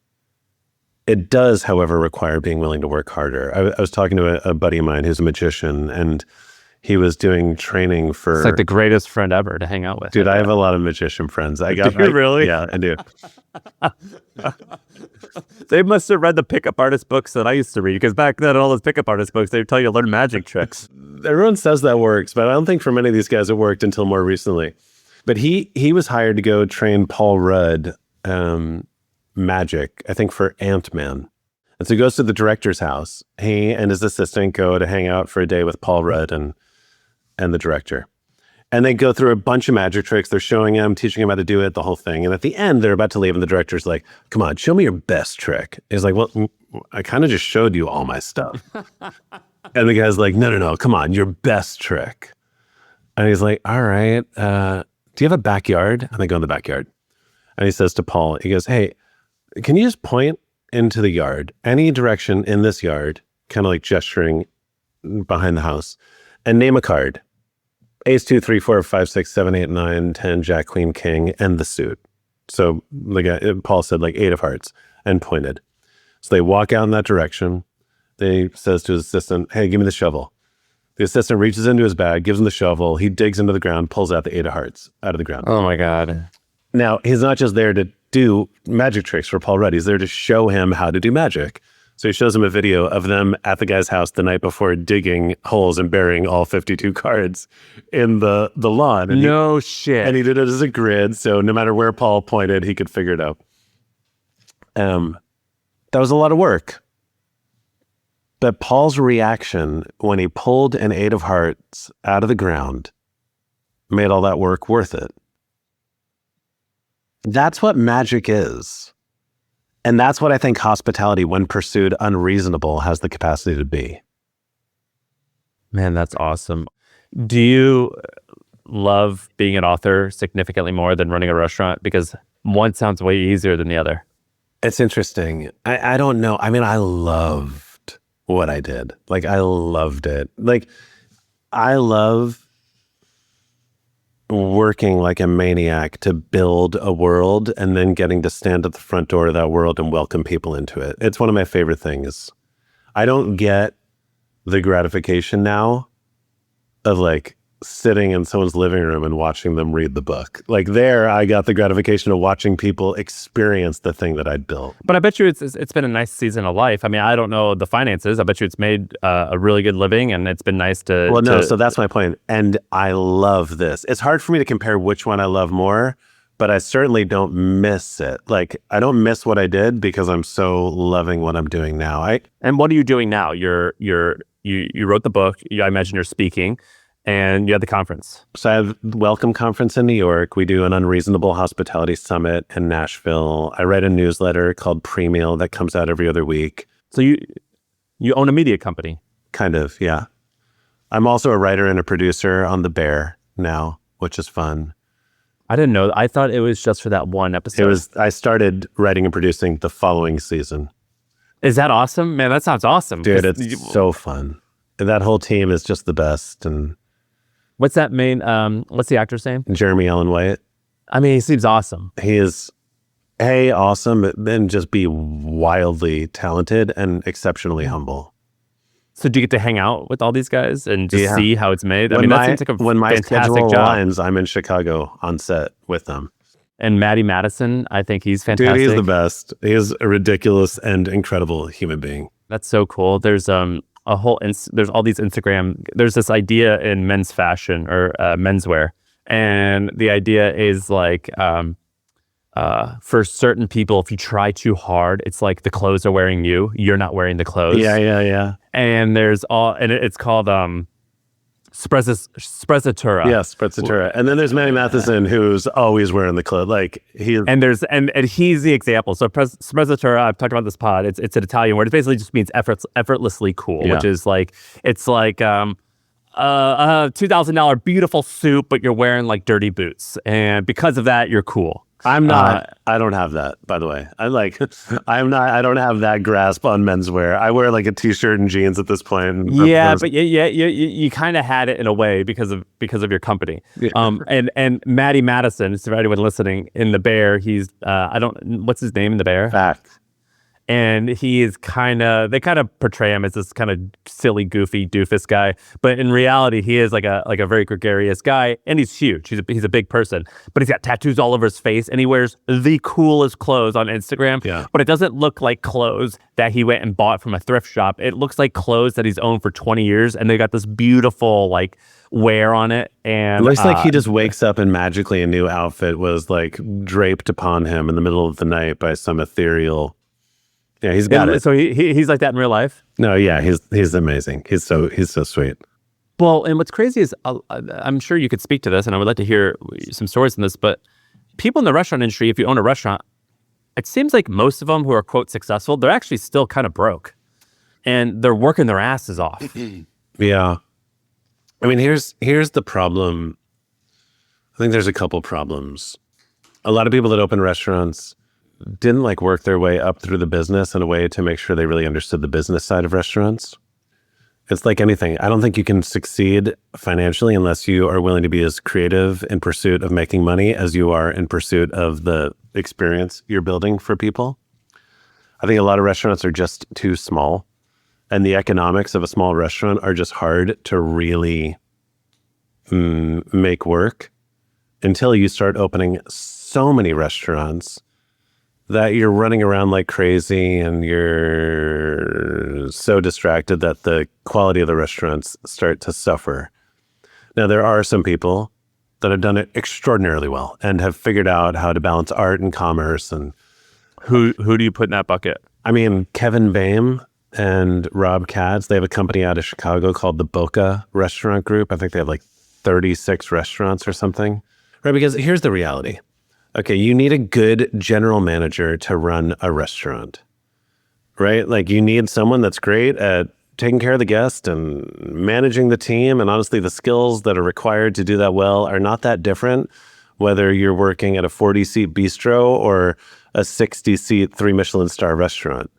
It does, however, require being willing to work harder. I was talking to a buddy of mine who's a magician, and he was doing training for. It's like the greatest friend ever to hang out with. Dude, I have a lot of magician friends. Do you really? Yeah, I do. They must have read the pickup artist books that I used to read, because back then, all those pickup artist books, they would tell you to learn magic tricks. Everyone says that works, but I don't think for many of these guys it worked until more recently. But he was hired to go train Paul Rudd magic, I think for Ant-Man. And so he goes to the director's house. He and his assistant go to hang out for a day with Paul Rudd and the director. And they go through a bunch of magic tricks. They're showing him, teaching him how to do it, the whole thing. And at the end, they're about to leave, and the director's like, come on, show me your best trick. He's like, well, I kind of just showed you all my stuff. And the guy's like, no, come on, your best trick. And he's like, all right, do you have a backyard? And they go in the backyard. And he says to Paul, he goes, hey, can you just point into the yard, any direction in this yard, kind of like gesturing behind the house, and name a card. Ace, 2, 3, 4, 5, 6, 7, 8, 9, 10, Jack, Queen, King, and the suit. So the guy, Paul said like 8 of hearts and pointed. So they walk out in that direction. They says to his assistant, hey, give me the shovel. The assistant reaches into his bag, gives him the shovel. He digs into the ground, pulls out the 8 of hearts out of the ground. Oh my God. Now, he's not just there to do magic tricks for Paul Rudd. He's there to show him how to do magic. So he shows him a video of them at the guy's house the night before digging holes and burying all 52 cards in the lawn. And shit. And he did it as a grid, so no matter where Paul pointed, he could figure it out. That was a lot of work. But Paul's reaction when he pulled an 8 of hearts out of the ground made all that work worth it. That's what magic is. And that's what I think hospitality, when pursued unreasonable, has the capacity to be. Man, that's awesome. Do you love being an author significantly more than running a restaurant? Because one sounds way easier than the other. It's interesting. I don't know. I mean, I loved what I did. Like, I loved it. Like, I love working like a maniac to build a world and then getting to stand at the front door of that world and welcome people into it. It's one of my favorite things. I don't get the gratification now of like sitting in someone's living room and watching them read the book. Like there, I got the gratification of watching people experience the thing that I'd built. But I bet you it's been a nice season of life. I mean, I don't know the finances. I bet you it's made a really good living, and it's been nice to... Well, no, so that's my point. And I love this. It's hard for me to compare which one I love more, but I certainly don't miss it. Like, I don't miss what I did because I'm so loving what I'm doing now. And what are you doing now? You wrote the book. I imagine you're speaking. And you had the conference. So I have the Welcome Conference in New York. We do an Unreasonable Hospitality Summit in Nashville. I write a newsletter called Pre-Meal that comes out every other week. So you own a media company? Kind of, yeah. I'm also a writer and a producer on The Bear now, which is fun. I didn't know. I thought it was just for that one episode. I started writing and producing the following season. Is that awesome? Man, that sounds awesome. Dude, it's so fun. That whole team is just the best. And what's that main, what's the actor's name? Jeremy Allen White. I mean, he seems awesome. He is, A, awesome, and just be wildly talented and exceptionally humble. So do you get to hang out with all these guys and just see how it's made? I mean, that seems like a when my fantastic schedule job. aligns, I'm in Chicago on set with them. And Maddie Madison, I think he's fantastic. Dude, he's the best. He is a ridiculous and incredible human being. That's so cool. There's there's all these Instagram, there's this idea in men's fashion or menswear. And the idea is like, for certain people, if you try too hard, it's like the clothes are wearing you. You're not wearing the clothes. Yeah. And it's called sprezzatura. Yeah, sprezzatura. And then there's Manny Matheson, who's always wearing the clothes. Like and he's the example. So sprezzatura, I've talked about this pod. It's an Italian word. It basically just means effortlessly cool, which is like it's like a $2,000 beautiful suit, but you're wearing like dirty boots, and because of that, you're cool. I'm not. I don't have that, by the way. I don't have that grasp on menswear. I wear like a t-shirt and jeans at this point. Yeah, but you kind of had it in a way because of your company. Yeah. And Maddie Madison, for anyone listening, in The Bear, he's what's his name in The Bear? Fact. And he is they kind of portray him as this kind of silly, goofy doofus guy. But in reality, he is like a very gregarious guy, and he's huge. He's a big person, but he's got tattoos all over his face, and he wears the coolest clothes on Instagram. Yeah. But it doesn't look like clothes that he went and bought from a thrift shop. It looks like clothes that he's owned for 20 years, and they got this beautiful like wear on it. And It looks like he just wakes up and magically a new outfit was like draped upon him in the middle of the night by some ethereal. Yeah, he's got it. So he's like that in real life. No, yeah, he's amazing. He's so sweet. Well, and what's crazy is I'm sure you could speak to this, and I would like to hear some stories on this. But people in the restaurant industry, if you own a restaurant, it seems like most of them who are quote successful, they're actually still kind of broke, and they're working their asses off. Yeah. I mean, here's the problem. I think there's a couple problems. A lot of people that open restaurants didn't like work their way up through the business in a way to make sure they really understood the business side of restaurants. It's like anything. I don't think you can succeed financially unless you are willing to be as creative in pursuit of making money as you are in pursuit of the experience you're building for people. I think a lot of restaurants are just too small, and the economics of a small restaurant are just hard to really make work until you start opening so many restaurants that you're running around like crazy and you're so distracted that the quality of the restaurants start to suffer. Now, there are some people that have done it extraordinarily well and have figured out how to balance art and commerce. And Who do you put in that bucket? I mean, Kevin Boehm and Rob Katz, they have a company out of Chicago called the Bakker Restaurant Group. I think they have like 36 restaurants or something. Right, because here's the reality. Okay, you need a good general manager to run a restaurant, right? Like you need someone that's great at taking care of the guest and managing the team. And honestly, the skills that are required to do that well are not that different, whether you're working at a 40-seat bistro or a 60-seat 3 Michelin star restaurant.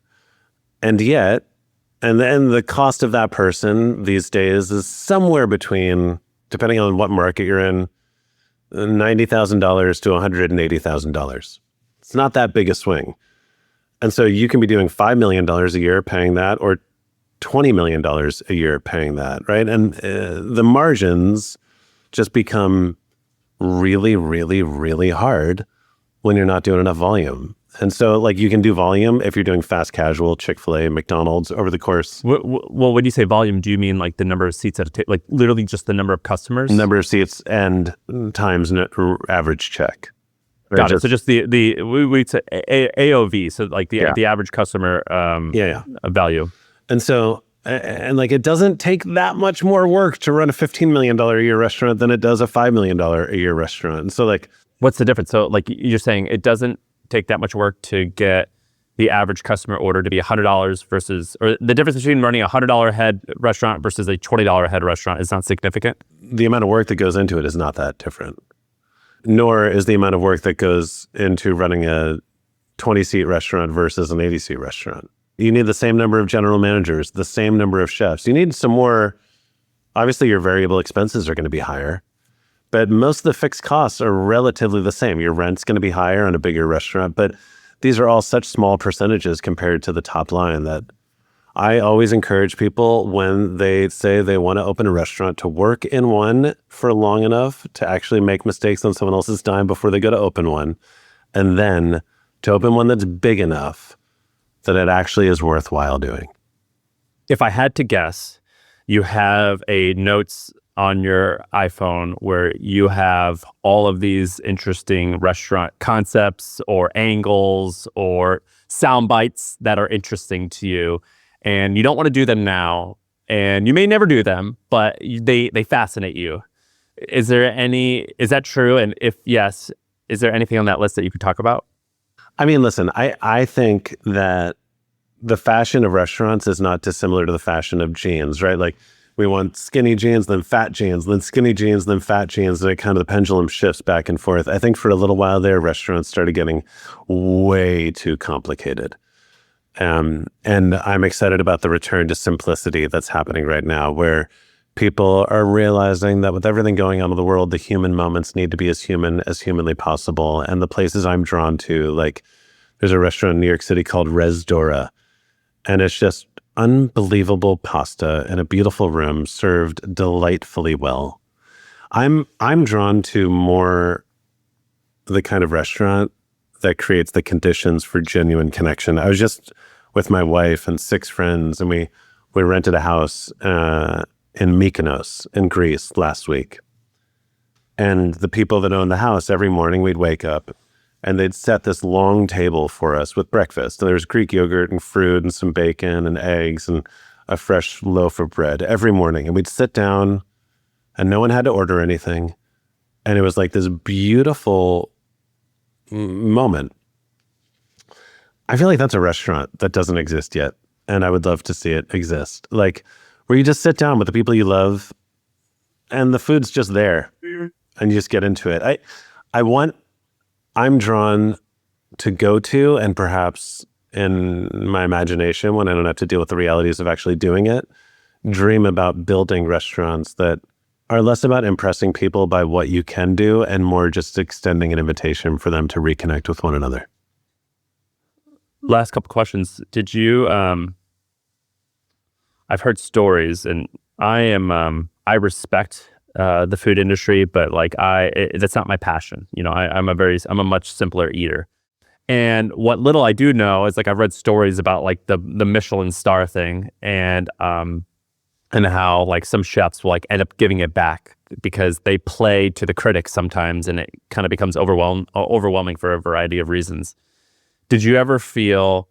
And yet, and then the cost of that person these days is somewhere between, depending on what market you're in, $90,000 to $180,000. It's not that big a swing. And so you can be doing $5 million a year paying that, or $20 million a year paying that, right? And the margins just become really, really, really hard when you're not doing enough volume. And so like you can do volume if you're doing fast casual, Chick-fil-A, McDonald's over the course. Well, when you say volume, do you mean like the number of seats at a table, like literally just the number of customers? Number of seats and times average check. Right? Got it. So just the we say AOV, so like the average customer value. And so, and like it doesn't take that much more work to run a $15 million a year restaurant than it does a $5 million a year restaurant. And so like, what's the difference? So like you're saying it doesn't take that much work to get the average customer order to be $100 versus, or the difference between running a $100 a head restaurant versus a $20 a head restaurant is not significant? The amount of work that goes into it is not that different. Nor is the amount of work that goes into running a 20-seat restaurant versus an 80-seat restaurant. You need the same number of general managers, the same number of chefs. You need some more, obviously your variable expenses are going to be higher, but most of the fixed costs are relatively the same. Your rent's going to be higher on a bigger restaurant, but these are all such small percentages compared to the top line that I always encourage people when they say they want to open a restaurant to work in one for long enough to actually make mistakes on someone else's dime before they go to open one, and then to open one that's big enough that it actually is worthwhile doing. If I had to guess, you have a notes on your iPhone where you have all of these interesting restaurant concepts or angles or sound bites that are interesting to you, and you don't want to do them now, and you may never do them, but they fascinate you. Is that true? And if yes, is there anything on that list that you could talk about? I mean, listen, I think that the fashion of restaurants is not dissimilar to the fashion of jeans, right? Like we want skinny jeans, then fat jeans, then skinny jeans, then fat jeans, and it kind of the pendulum shifts back and forth. I think for a little while there, restaurants started getting way too complicated. And I'm excited about the return to simplicity that's happening right now, where people are realizing that with everything going on in the world, the human moments need to be as human as humanly possible. And the places I'm drawn to, like There's a restaurant in New York City called Resdora, and it's just unbelievable pasta in a beautiful room served delightfully well. I'm drawn to more the kind of restaurant that creates the conditions for genuine connection. I was just with my wife and 6 friends, and we rented a house in Mykonos in Greece last week. And the people that owned the house, every morning we'd wake up and they'd set this long table for us with breakfast. And there was Greek yogurt and fruit and some bacon and eggs and a fresh loaf of bread every morning. And we'd sit down and no one had to order anything. And it was like this beautiful moment. I feel like that's a restaurant that doesn't exist yet. And I would love to see it exist. Like where you just sit down with the people you love and the food's just there and you just get into it. I'm drawn to go to, and perhaps in my imagination, when I don't have to deal with the realities of actually doing it, dream about building restaurants that are less about impressing people by what you can do and more just extending an invitation for them to reconnect with one another. Last couple questions. Did you, I've heard stories, and I respect the food industry, but like that's not my passion. You know, I'm a much simpler eater. And what little I do know is like I've read stories about like the Michelin star thing, and how like some chefs will like end up giving it back because they play to the critics sometimes, and it kind of becomes overwhelming for a variety of reasons. Did you ever feel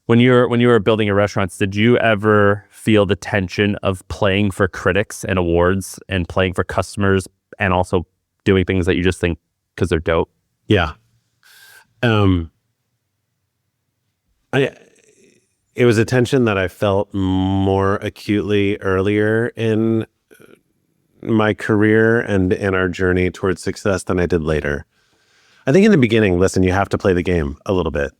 when you were building your restaurants, did you ever feel the tension of playing for critics and awards and playing for customers and also doing things that you just think because they're dope? Yeah. It was a tension that I felt more acutely earlier in my career and in our journey towards success than I did later. I think in the beginning, listen, you have to play the game a little bit.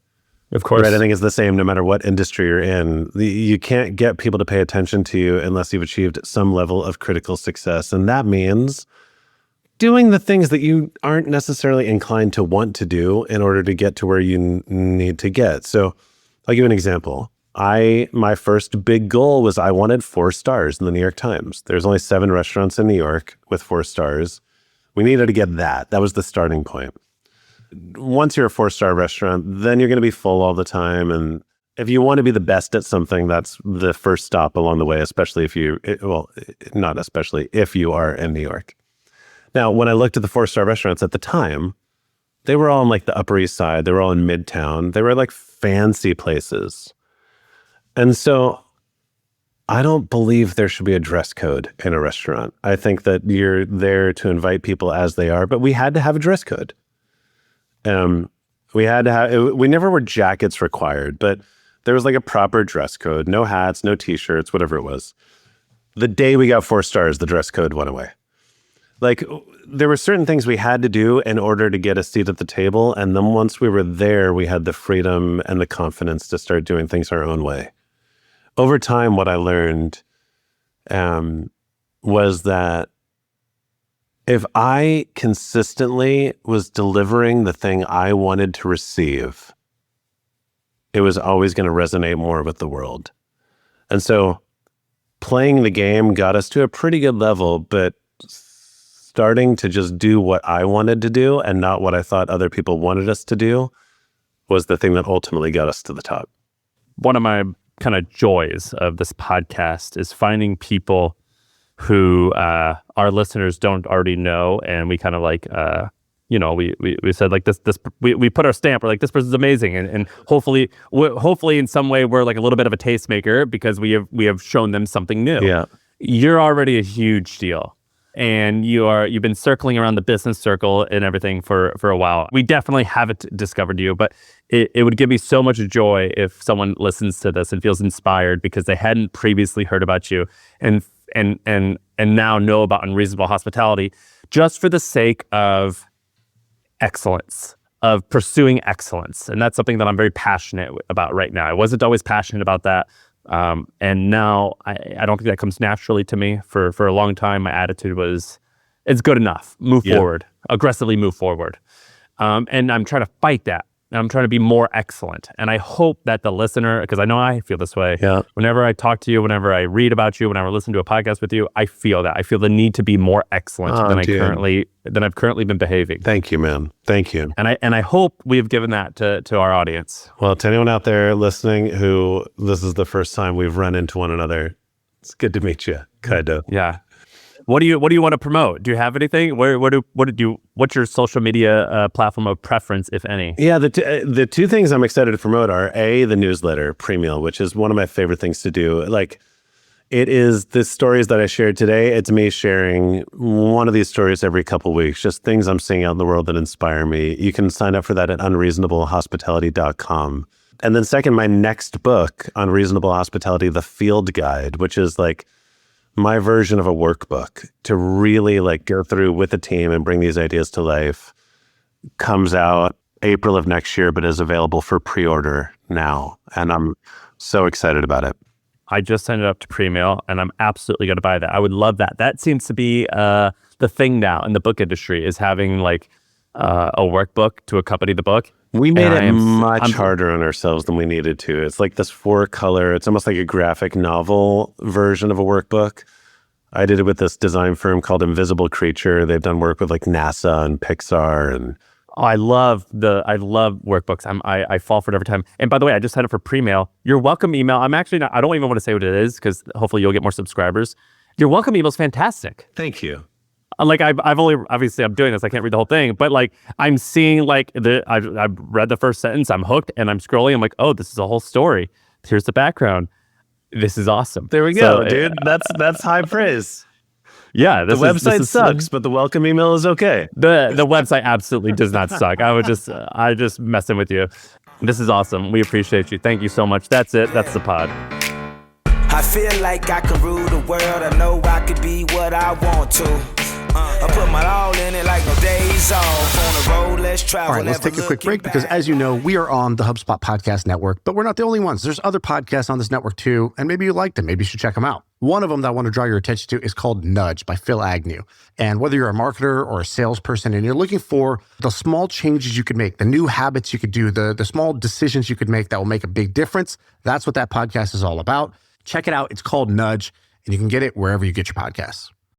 Of course. Right? I think it's the same no matter what industry you're in. You can't get people to pay attention to you unless you've achieved some level of critical success. And that means doing the things that you aren't necessarily inclined to want to do in order to get to where you need to get. So I'll give you an example. My first big goal was I wanted 4 stars in the New York Times. There's only 7 restaurants in New York with 4 stars. We needed to get that. That was the starting point. Once you're a 4-star restaurant, then you're going to be full all the time. And if you want to be the best at something, that's the first stop along the way, especially if not especially if you are in New York. Now, when I looked at the 4-star restaurants at the time, they were all on like the Upper East Side. They were all in Midtown. They were like fancy places. And so I don't believe there should be a dress code in a restaurant. I think that you're there to invite people as they are, but we had to have a dress code. We never were jackets required, but there was like a proper dress code, no hats, no t-shirts, whatever it was. The day we got 4 stars, the dress code went away. Like there were certain things we had to do in order to get a seat at the table. And then once we were there, we had the freedom and the confidence to start doing things our own way. Over time, what I learned was that if I consistently was delivering the thing I wanted to receive, it was always going to resonate more with the world. And so playing the game got us to a pretty good level, but starting to just do what I wanted to do and not what I thought other people wanted us to do was the thing that ultimately got us to the top. One of my kind of joys of this podcast is finding people who our listeners don't already know, and we kind of like we said like this we put our stamp. We're like, this person's amazing, and hopefully in some way we're like a little bit of a tastemaker because we have shown them something new. Yeah, you're already a huge deal, and you've been circling around the business circle and everything for a while. We definitely haven't discovered you, but it would give me so much joy if someone listens to this and feels inspired because they hadn't previously heard about you and now know about Unreasonable Hospitality, just for the sake of excellence, of pursuing excellence. And that's something that I'm very passionate about right now. I wasn't always passionate about that. And now I don't think that comes naturally to me. For a long time, my attitude was, it's good enough. Move forward, aggressively move forward. And I'm trying to fight that and I'm trying to be more excellent. And I hope that the listener, because I know I feel this way, whenever I talk to you, whenever I read about you, whenever I listen to a podcast with you, I feel that. I feel the need to be more excellent than I've currently been behaving. Thank you, man. Thank you. And I hope we've given that to our audience. Well, to anyone out there listening who this is the first time we've run into one another, it's good to meet you, kind of. Yeah. What do you want to promote? Do you have anything? What's your social media platform of preference, if any? Yeah, the two things I'm excited to promote are the newsletter Pre-Meal, which is one of my favorite things to do. Like, it is the stories that I shared today. It's me sharing one of these stories every couple of weeks, just things I'm seeing out in the world that inspire me. You can sign up for that at unreasonablehospitality.com. And then second, my next book, Unreasonable Hospitality, The Field Guide, which is like my version of a workbook to really like go through with a team and bring these ideas to life, comes out April of next year, but is available for pre-order now. And I'm so excited about it. I just signed it up to Pre-Meal, and I'm absolutely going to buy that. I would love that. That seems to be the thing now in the book industry, is having like a workbook to accompany the book. We made it much harder on ourselves than we needed to. It's like this 4-color, it's almost like a graphic novel version of a workbook. I did it with this design firm called Invisible Creature. They've done work with like NASA and Pixar. And I love workbooks. I fall for it every time. And by the way, I just signed up for Pre-Mail. Your welcome email, I don't even want to say what it is, because hopefully you'll get more subscribers. Your welcome email is fantastic. Thank you. Like I've only, obviously I'm doing this, I can't read the whole thing, but like I'm seeing like I've read the first sentence, I'm hooked, and I'm scrolling, I'm like, oh, this is a whole story. Here's the background. This is awesome. There we go, dude. That's high praise. Yeah, the website sucks, but the welcome email is okay. The website absolutely does not suck. I just messing with you. This is awesome. We appreciate you. Thank you so much. That's it. That's the pod. I feel like I can rule the world. I know I could be what I want to. I put my all in it like no days off. On the road, let's travel. All right, let's take a quick break because, as you know, we are on the HubSpot Podcast Network, but we're not the only ones. There's other podcasts on this network too, and maybe you like them. Maybe you should check them out. One of them that I want to draw your attention to is called Nudge by Phil Agnew. And whether you're a marketer or a salesperson and you're looking for the small changes you could make, the new habits you could do, the small decisions you could make that will make a big difference, that's what that podcast is all about. Check it out. It's called Nudge, and you can get it wherever you get your podcasts.